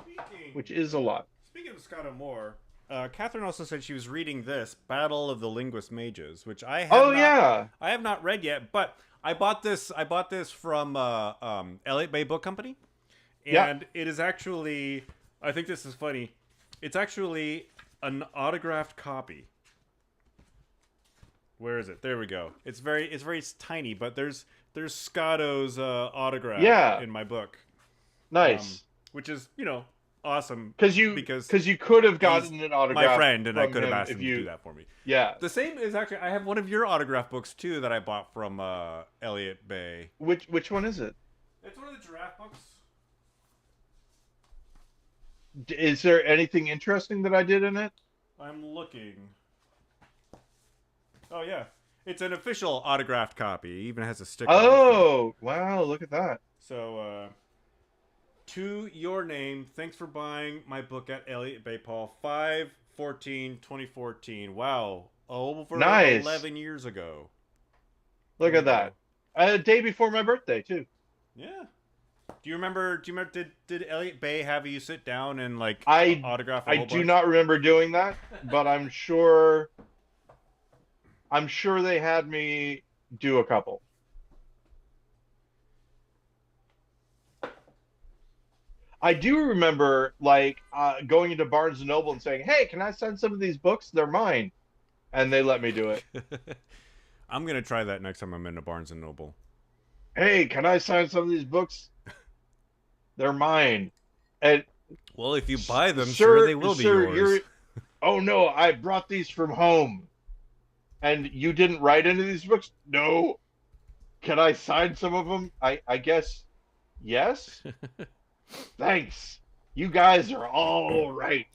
B: Speaking
A: which is a lot.
B: speaking of Scott O'More, Catherine also said she was reading this Battle of the Linguist Mages, which
A: Oh yeah,
B: I have not read yet. But I bought this. I bought this from Elliott Bay Book Company,
A: yeah.
B: and it is actually. I think this is funny. It's actually an autographed copy. Where is it? There we go. It's very tiny, but there's Scotto's autograph
A: Yeah,
B: in my book,
A: nice.
B: which is awesome
A: Because you could have
B: he's
A: gotten an
B: my
A: autograph
B: friend and I
A: from
B: could have
A: him
B: asked him
A: if
B: to do
A: you.
B: that for me.
A: Yeah.
B: The same is actually I have one of your autograph books too that I bought from Elliott Bay.
A: Which one is it?
B: It's one of the giraffe books.
A: Is there anything interesting that I did in it?
B: I'm looking. Oh yeah, it's an official autographed copy. It even has a sticker.
A: Oh, wow, look at that.
B: So, to your name, thanks for buying my book at Elliott Bay, Paul. 5/14/2014. Wow, over
A: Nice.
B: 11 years ago.
A: Look at that. A day before my birthday, too.
B: Yeah. Do you remember? Did Elliott Bay have you sit down and like
A: I
B: autograph?
A: I do not remember doing that, but I'm sure they had me do a couple. I do remember like going into Barnes and Noble and saying, "Hey, can I sign some of these books? They're mine," and they let me do it.
B: I'm gonna try that next time I'm in a Barnes and Noble.
A: Hey, can I sign some of these books? They're mine. And
B: well, if you buy them,
A: sir,
B: sure they will be
A: sir,
B: yours.
A: Oh no, I brought these from home. And you didn't write any of these books? No. Can I sign some of them? I guess yes. Thanks. You guys are all right.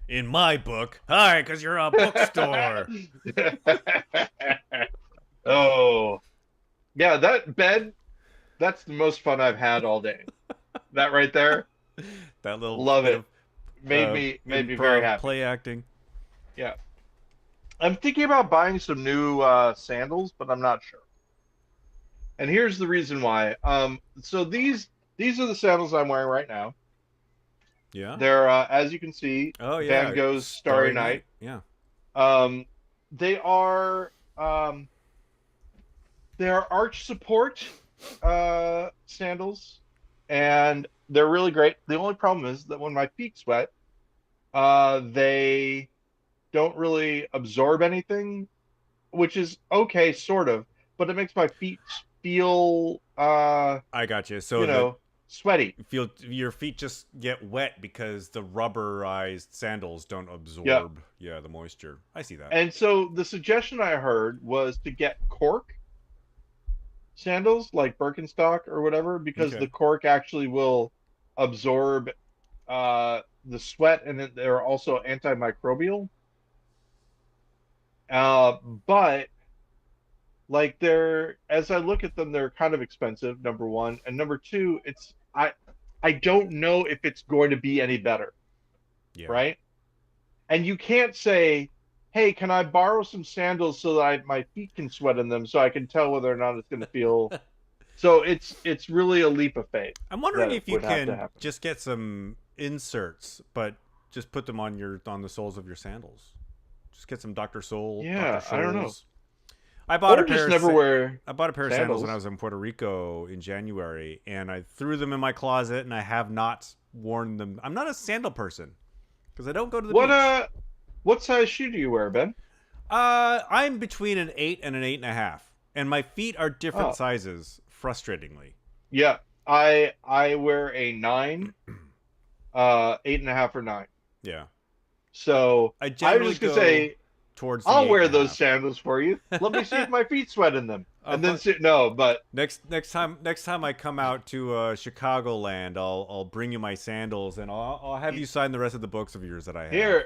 B: In my book. Hi, because you're a bookstore.
A: Oh. Yeah, that bed, that's the most fun I've had all day. That right there.
B: That little
A: love it.
B: Of,
A: made me very happy.
B: Play acting.
A: Yeah. I'm thinking about buying some new sandals, but I'm not sure. And here's the reason why. So these are the sandals I'm wearing right now.
B: Yeah.
A: They're as you can see, Van Gogh's Starry Night.
B: Yeah.
A: They are arch support sandals, and they're really great. The only problem is that when my feet sweat, they don't really absorb anything, which is okay, sort of, but it makes my feet feel
B: I got you. So
A: sweaty.
B: Your feet just get wet because the rubberized sandals don't absorb the moisture. I see that.
A: And so the suggestion I heard was to get cork sandals like Birkenstock or whatever, because the cork actually will absorb the sweat, and they're also antimicrobial. But like as I look at them, they're kind of expensive, number one, and number two, I don't know if it's going to be any better.
B: Yeah.
A: Right? And you can't say, "Hey, can I borrow some sandals so that my feet can sweat in them so I can tell whether or not it's going to feel." So it's really a leap of faith.
B: I'm wondering if you can just get some inserts, but just put them on the soles of your sandals. Just get some Dr. Soul.
A: Yeah,
B: Dr.
A: I don't know.
B: I bought a
A: pair
B: of sandals when I was in Puerto Rico in January, and I threw them in my closet, and I have not worn them. I'm not a sandal person because I don't go to the beach.
A: What size shoe do you wear, Ben?
B: I'm between an 8 and an 8.5, and my feet are different sizes. Frustratingly.
A: Yeah, I wear a 9, 8.5 or 9.
B: Yeah.
A: So I was just gonna say, I'll wear those sandals for you. Let me see if my feet sweat in them, and then but
B: next time I come out to Chicagoland, I'll bring you my sandals, and I'll have you sign the rest of the books of yours that I have.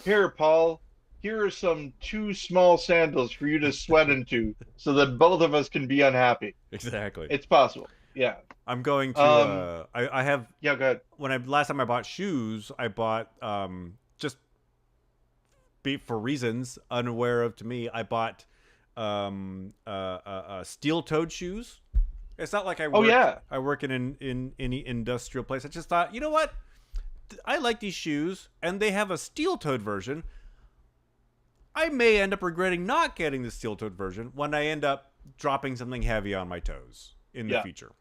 A: Here, Paul. Here are some 2 small sandals for you to sweat into, so that both of us can be unhappy.
B: Exactly.
A: It's possible. Yeah.
B: I'm going to. I have.
A: Yeah, go ahead.
B: Last time I bought shoes, I bought just for reasons unaware of to me. I bought steel-toed shoes. It's not like I work. I work in any industrial place. I just thought, you know what? I like these shoes, and they have a steel-toed version. I may end up regretting not getting the steel-toed version when I end up dropping something heavy on my toes in the
A: Yeah.
B: future.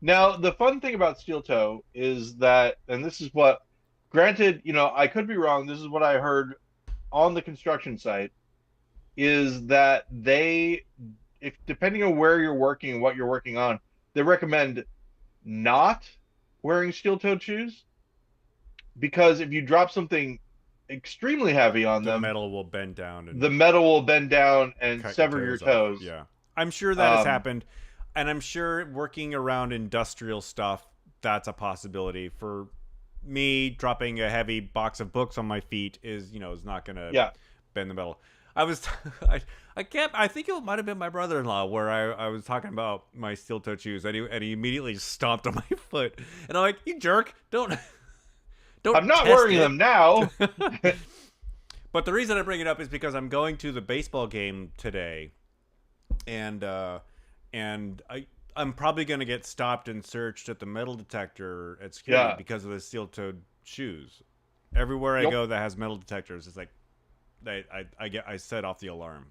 A: Now, the fun thing about steel toe is that, and this is what, granted, I could be wrong. This is what I heard on the construction site, is that if depending on where you're working and what you're working on, they recommend not wearing steel-toed shoes because if you drop something extremely heavy on
B: The
A: them,
B: metal will bend down
A: the
B: and
A: metal will bend down and
B: cut your
A: sever your
B: toes off.
A: toes.
B: Yeah. I'm sure that has
A: Um,
B: happened, and I'm sure working around industrial stuff, that's a possibility. For me, dropping a heavy box of books on my feet is not going to
A: yeah,
B: bend the metal. I was, I can't, I think it might have been my brother-in-law where I was talking about my steel-toed shoes, and he immediately stomped on my foot, and I'm like, you jerk, don't
A: I'm not
B: test
A: wearing
B: it.
A: them now.
B: But the reason I bring it up is because I'm going to the baseball game today, and I'm probably going to get stopped and searched at the metal detector at security
A: Yeah.
B: because of the steel-toed shoes. Everywhere I
A: Yep.
B: go that has metal detectors, it's like I set off the alarm.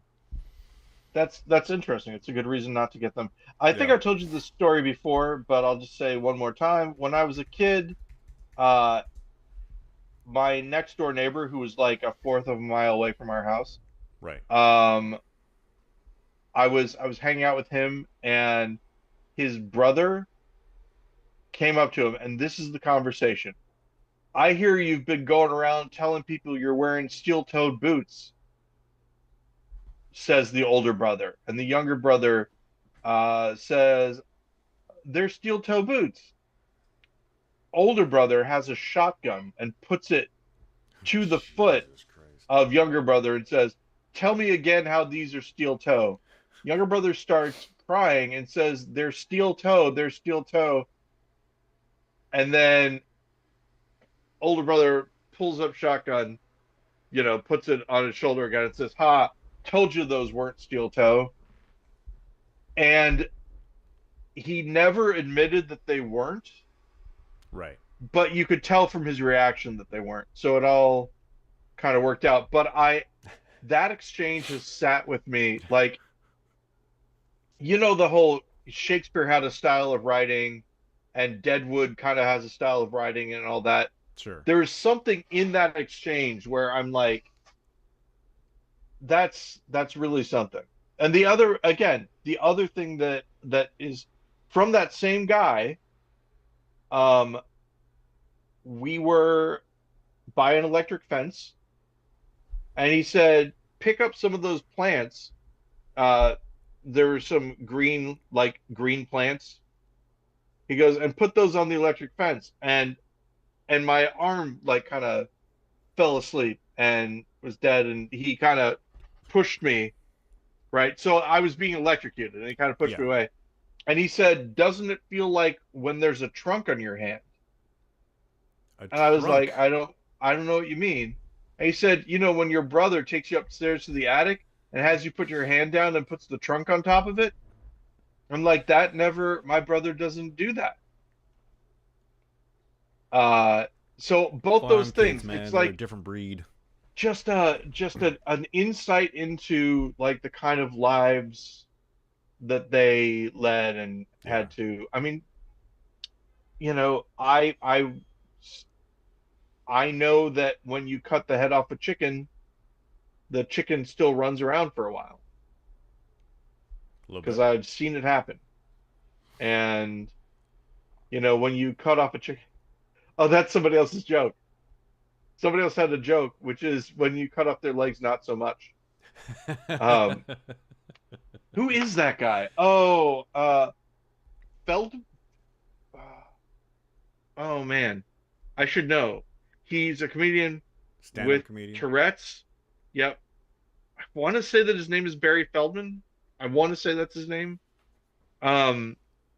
A: That's interesting. It's a good reason not to get them. I think
B: Yeah.
A: I've told you this story before, but I'll just say one more time. When I was a kid, uh, my next door neighbor, who was like a fourth of a mile away from our house,
B: Right.
A: um, I was hanging out with him, and his brother came up to him, and this is the conversation. I hear you've been going around telling people you're wearing steel-toed boots, says the older brother, and the younger brother says they're steel-toe boots. Older brother has a shotgun and puts it to the foot
B: Jesus Christ.
A: of younger brother and says, "Tell me again how these are steel toe." Younger brother starts crying and says, "They're steel toe, they're steel toe." And then older brother pulls up shotgun, puts it on his shoulder again and says, "Ha, told you those weren't steel toe." And he never admitted that they weren't,
B: Right.
A: but you could tell from his reaction that they weren't. So it all kind of worked out. But that exchange has sat with me. Like, the whole Shakespeare had a style of writing and Deadwood kind of has a style of writing and all that.
B: Sure.
A: There is something in that exchange where I'm like, that's really something. And the other thing that is from that same guy, um, we were by an electric fence, and he said, pick up some of those plants. There were some green plants. He goes, and put those on the electric fence. And my arm like kind of fell asleep and was dead. And he kind of pushed me, right? So I was being electrocuted, and he kind of pushed
B: Yeah.
A: me away. And he said, doesn't it feel like when there's a trunk on your hand?
B: A
A: And I was like,
B: trunk.
A: I don't know what you mean. And he said, when your brother takes you upstairs to the attic and has you put your hand down and puts the trunk on top of it. I'm like, my brother doesn't do that. Uh, so both those
B: Farm kids,
A: things, it's
B: man, they're a
A: like
B: different breed.
A: just an insight into like the kind of lives that they led and
B: Yeah.
A: had to. I mean, I know that when you cut the head off a chicken, the chicken still runs around for a while
B: A little
A: because
B: bit.
A: I've seen it happen. And when you cut off a chicken, oh, that's somebody else's joke. Somebody else had a joke, which is when you cut off their legs, not so much. Um, who is that guy? Oh, Feld. uh, Oh man, I should know. He's a comedian
B: Stand-up
A: with
B: comedian.
A: Tourette's. Yep. I want to say that his name is Barry Feldman. I want to say that's his name. Um.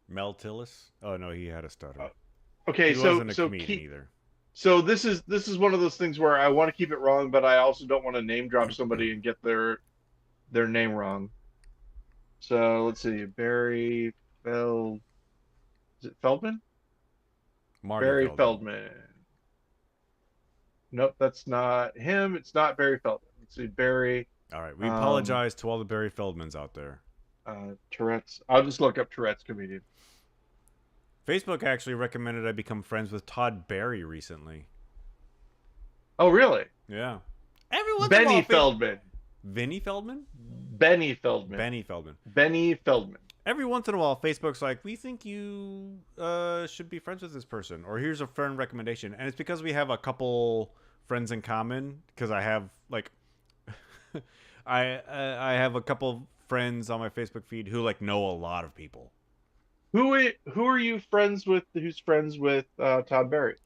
B: Mel Tillis. Oh no, he had a stutter.
A: Okay.
B: He
A: So
B: wasn't a
A: so
B: comedian
A: keep.
B: either.
A: So this is one of those things where I want to keep it wrong, but I also don't want to name drop somebody and get their name wrong. So let's see. Barry Feld. Is it Feldman?
B: Marty
A: Barry
B: Feldman.
A: Feldman. Nope, that's not him. It's not Barry Feldman. Let's see, Barry.
B: All right, we
A: Um,
B: apologize to all the Barry Feldmans out there.
A: Tourette's. I'll just look up Tourette's comedian.
B: Facebook actually recommended I become friends with Todd Barry recently.
A: Oh, really?
B: Yeah. Every once in a while,
A: Benny Feldman.
B: Vinny Feldman?
A: Benny Feldman.
B: Benny Feldman.
A: Benny Feldman.
B: Every once in a while, Facebook's like, we think you should be friends with this person, or here's a friend recommendation, and it's because we have a couple friends in common. Because I have like, I have a couple friends on my Facebook feed who like know a lot of people.
A: Who are you friends with? Who's friends with Todd Barry?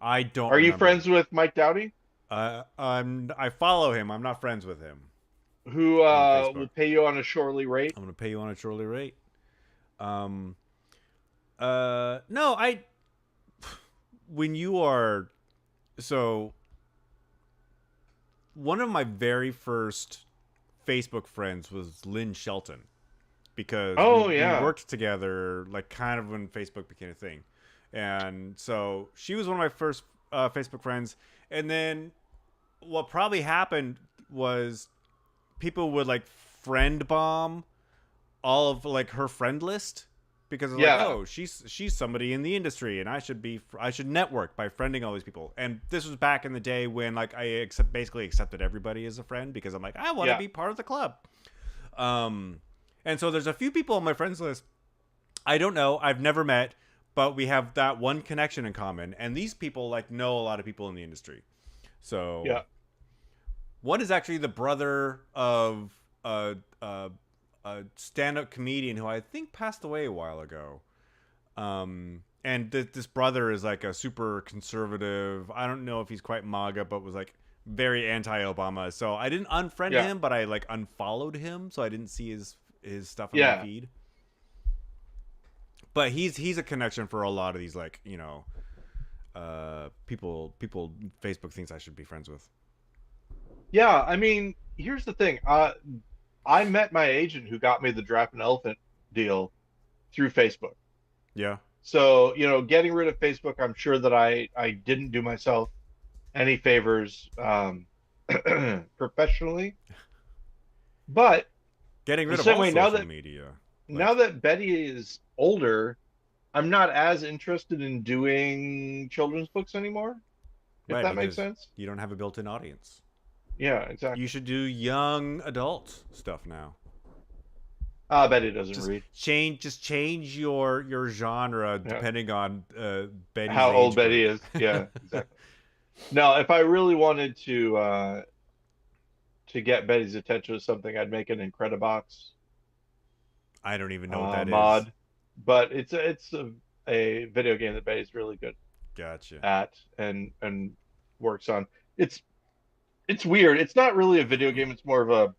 B: I don't
A: Are you
B: remember.
A: friends with Mike Dowdy?
B: I follow him. I'm not friends with him
A: Who
B: on Facebook.
A: will pay you on a shortly rate?
B: I'm gonna pay you on a shortly rate. Um. No, I. When you are so one of my very first Facebook friends was Lynn Shelton because we
A: Oh
B: we
A: yeah,
B: worked together like kind of when Facebook became a thing, and so she was one of my first Facebook friends. And then what probably happened was people would like friend bomb all of like her friend list because it's like,
A: yeah,
B: oh, she's somebody in the industry, and I should network by friending all these people. And this was back in the day when like basically accepted everybody as a friend because I'm like, I want to
A: yeah,
B: be part of the club. Um, and so there's a few people on my friends list I don't know, I've never met, but we have that one connection in common, and these people like know a lot of people in the industry. So
A: yeah.
B: one is actually the brother of a stand-up comedian who I think passed away a while ago. And this brother is like a super conservative. I don't know if he's quite MAGA, but was like very anti-Obama. So I didn't unfriend
A: Yeah,
B: him, but I like unfollowed him, so I didn't see his stuff in my
A: yeah,
B: feed. But he's a connection for a lot of these like people Facebook thinks I should be friends with.
A: yeah. I mean, here's the thing. I met my agent who got me the Draft an Elephant deal through Facebook.
B: Yeah.
A: So, getting rid of Facebook, I'm sure that I didn't do myself any favors professionally. But
B: Getting
A: the
B: rid of
A: same
B: all
A: way,
B: social media.
A: now
B: Like
A: that Betty is older, I'm not as interested in doing children's books anymore, if
B: right,
A: that makes
B: because
A: sense.
B: you don't have a built-in audience.
A: Yeah,
B: You
A: exactly.
B: should do young adult stuff now.
A: Betty doesn't
B: Just
A: read.
B: change your genre
A: Yeah.
B: depending on Betty's
A: How old
B: age
A: Betty
B: group.
A: is. Yeah, exactly. Now, if I really wanted to get Betty's attention with something, I'd make an Incredibox
B: I don't even know what that is.
A: mod. But it's a video game that Betty's really good
B: Gotcha.
A: at and works on. It's it's weird. It's not really a video game. It's more of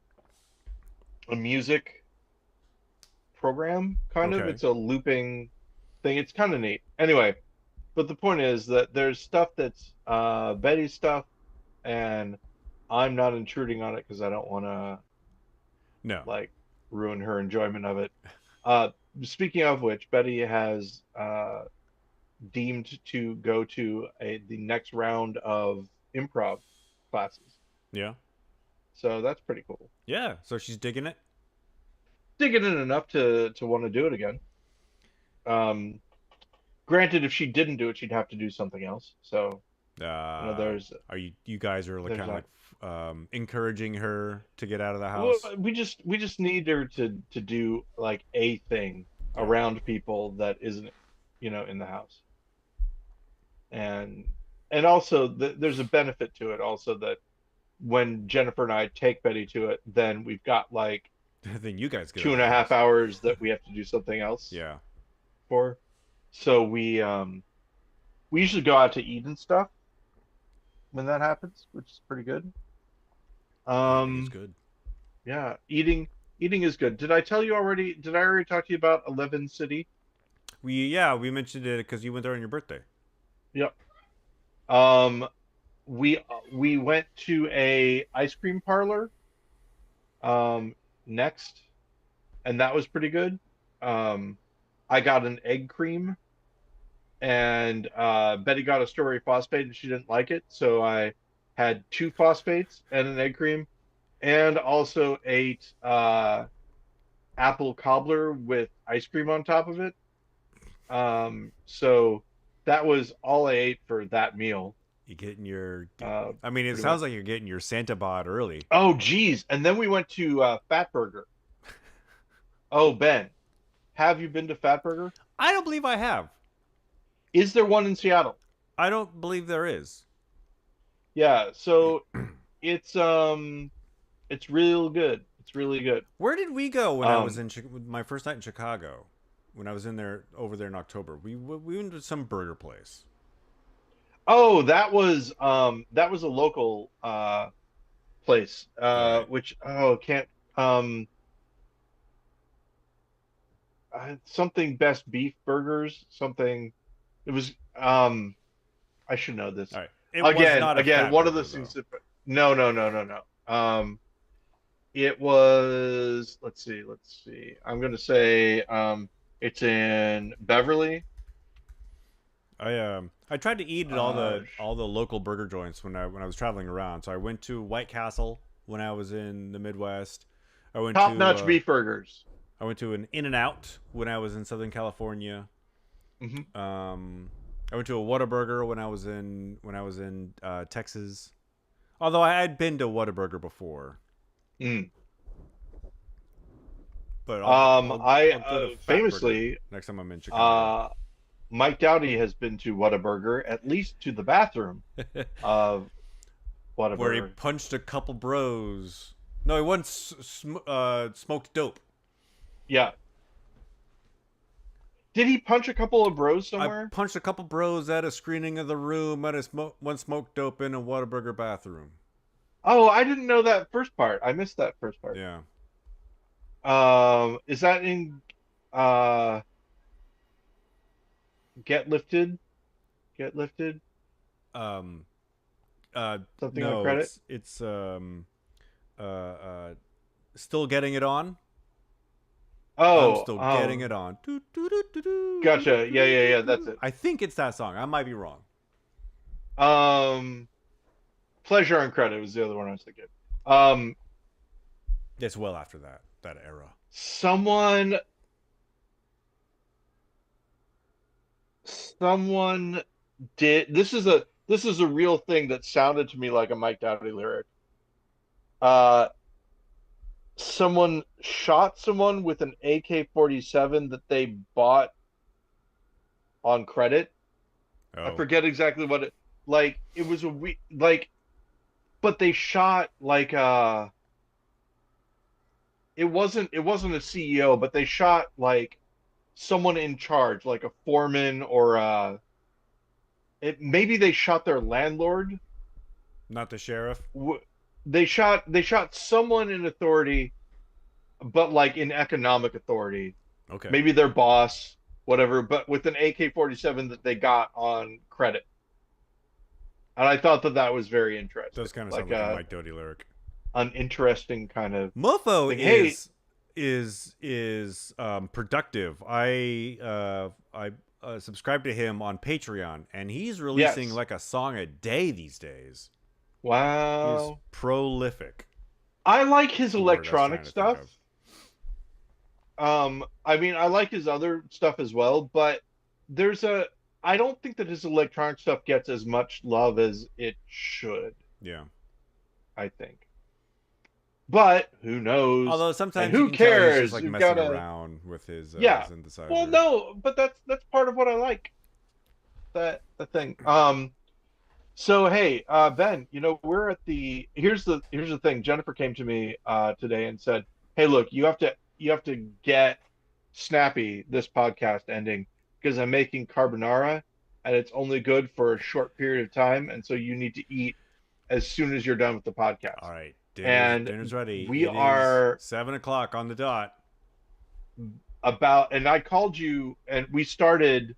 A: a music program, kind of.
B: Okay.
A: It's a looping thing. It's kind of neat. Anyway, but the point is that there's stuff that's Betty's stuff, and I'm not intruding on it because I don't want to
B: No.
A: like ruin her enjoyment of it. Uh, Speaking of which, Betty has deemed to go to the next round of improv classes,
B: Yeah.
A: so that's pretty cool.
B: Yeah. So she's digging it.
A: Digging in enough to want to do it again. Um, Granted, if she didn't do it, she'd have to do something else. So
B: Uh,
A: there's
B: are you guys are like
A: there's
B: kind of
A: that.
B: like encouraging her to get out of the
A: Well,
B: house?
A: we just need her to do like a thing
B: Yeah.
A: around people that isn't, in the house. And also there's a benefit to it also that when Jennifer and I take Betty to it, then we've got like
B: Then you guys get out
A: two
B: of
A: and
B: the
A: a half
B: house.
A: hours that we have to do something else
B: Yeah.
A: for. So we usually go out to eat and stuff when that happens, which is pretty good.
B: Eating is
A: Um,
B: good.
A: yeah, eating is good. Did I tell you already? Did I already talk to you about 11 City?
B: We mentioned it because you went there on your birthday.
A: Yep. Um, we went to a ice cream parlor next, and that was pretty good. Um, I got an egg cream and Betty got a strawberry phosphate and she didn't like it, so I had two phosphates and an egg cream, and also ate apple cobbler with ice cream on top of it. So that was all I ate for that meal,
B: You getting your?
A: uh,
B: I mean, it
A: pretty much.
B: sounds like you're getting your Santa bod early.
A: Oh, geez. And then we went to Fatburger. Oh, Ben, have you been to Fatburger?
B: I don't believe I have.
A: Is there one in Seattle?
B: I don't believe there is.
A: Yeah, so it's it's real good. It's really good.
B: Where did we go when I was
A: Um,
B: in my first night in Chicago? When I was in there over there in October, we went to some burger place.
A: oh, that was a local place,
B: Right.
A: which oh can't um something best beef burgers, something. It was I should know this.
B: All right. It was not a
A: Again,
B: fat
A: one of
B: burger
A: those things
B: though.
A: that no, no, no, no, no. It was, let's see. I'm gonna say it's in Beverly.
B: I tried to eat at
A: Uh,
B: all the local burger joints when I was traveling around. So I went to White Castle when I was in the Midwest. I went to
A: Top-notch beef burgers.
B: I went to an In and Out when I was in Southern California.
A: Hmm.
B: Um, I went to a Whataburger when I was in Texas. Although I had been to Whataburger before,
A: Mm.
B: but
A: I
B: I'll go to Fatburger
A: famously,
B: next time I'm in Chicago.
A: uh, Mike Dowdy has been to Whataburger, at least to the bathroom of
B: Where he
A: Whataburger.
B: punched a couple bros. No, he once smoked dope.
A: Yeah. Did he punch a couple of bros
B: I
A: somewhere?
B: punched a couple bros at a screening of The Room at one smoked dope in a Whataburger bathroom.
A: Oh, I didn't know that first part. I missed that first part.
B: Yeah.
A: Is that in uh Get Lifted? Get Lifted?
B: Um.
A: Something on
B: No,
A: credit?
B: it's uh uh still getting it on. I'm
A: Oh,
B: still getting it on.
A: gotcha. Yeah, yeah, yeah, that's it.
B: I think it's that song. I might be wrong.
A: Um, Pleasure on Credit was the other one I was thinking. Um,
B: It's well after that era.
A: someone, someone did. This is a real thing that sounded to me like a Mike Dowdy lyric. Uh, Someone shot someone with an AK-47 that they bought on credit. I
B: Oh,
A: forget exactly what it like. It was a we like, but they shot like it wasn't a CEO, but they shot like someone in charge, like a foreman or maybe they shot their landlord.
B: not the sheriff.
A: W- they shot someone in authority, but like in economic authority,
B: Okay,
A: maybe their boss, whatever, but with an AK-47 that they got on credit. And I thought that that was very interesting,
B: does kind of sound
A: like
B: like a Mike Doty lyric.
A: an interesting kind of
B: Mofo
A: thing. Hey,
B: is productive. I subscribe to him on Patreon, and he's releasing
A: yes,
B: like a song a day these days. He's
A: wow.
B: prolific.
A: I like his
B: That's the word I was
A: electronic
B: trying to think
A: stuff.
B: of.
A: I mean, I like his other stuff as well, but there's a, I don't think that his electronic stuff gets as much love as it should,
B: Yeah.
A: I think. But who knows?
B: Although
A: And
B: sometimes you
A: who
B: can tell he's just
A: cares?
B: like
A: You've
B: messing
A: got to,
B: around with his
A: yeah. Well,
B: synthesizer.
A: no, but that's part of what I like. That the thing. So hey, Ben, we're at the here's the thing. Jennifer came to me today and said, "Hey, look, you have to get snappy this podcast ending because I'm making carbonara and it's only good for a short period of time, and so you need to eat as soon as you're done with the podcast."
B: All right,
A: And
B: dinner's ready.
A: we
B: It is
A: are
B: 7 o'clock on the dot.
A: and I called you and we started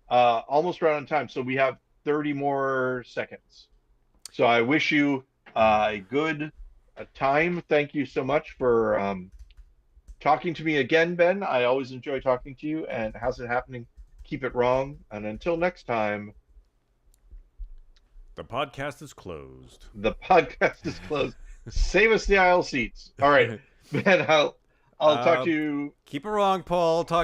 A: almost right on time, so we have 30 more seconds. So I wish you a good time. Thank you so much for talking to me again, Ben. I always enjoy talking to you. And how's it happening? keep it wrong. And until next time,
B: The podcast is closed.
A: the podcast is closed. Save us the aisle seats. All right, man. I'll talk to you.
B: Keep it wrong, Paul. Talk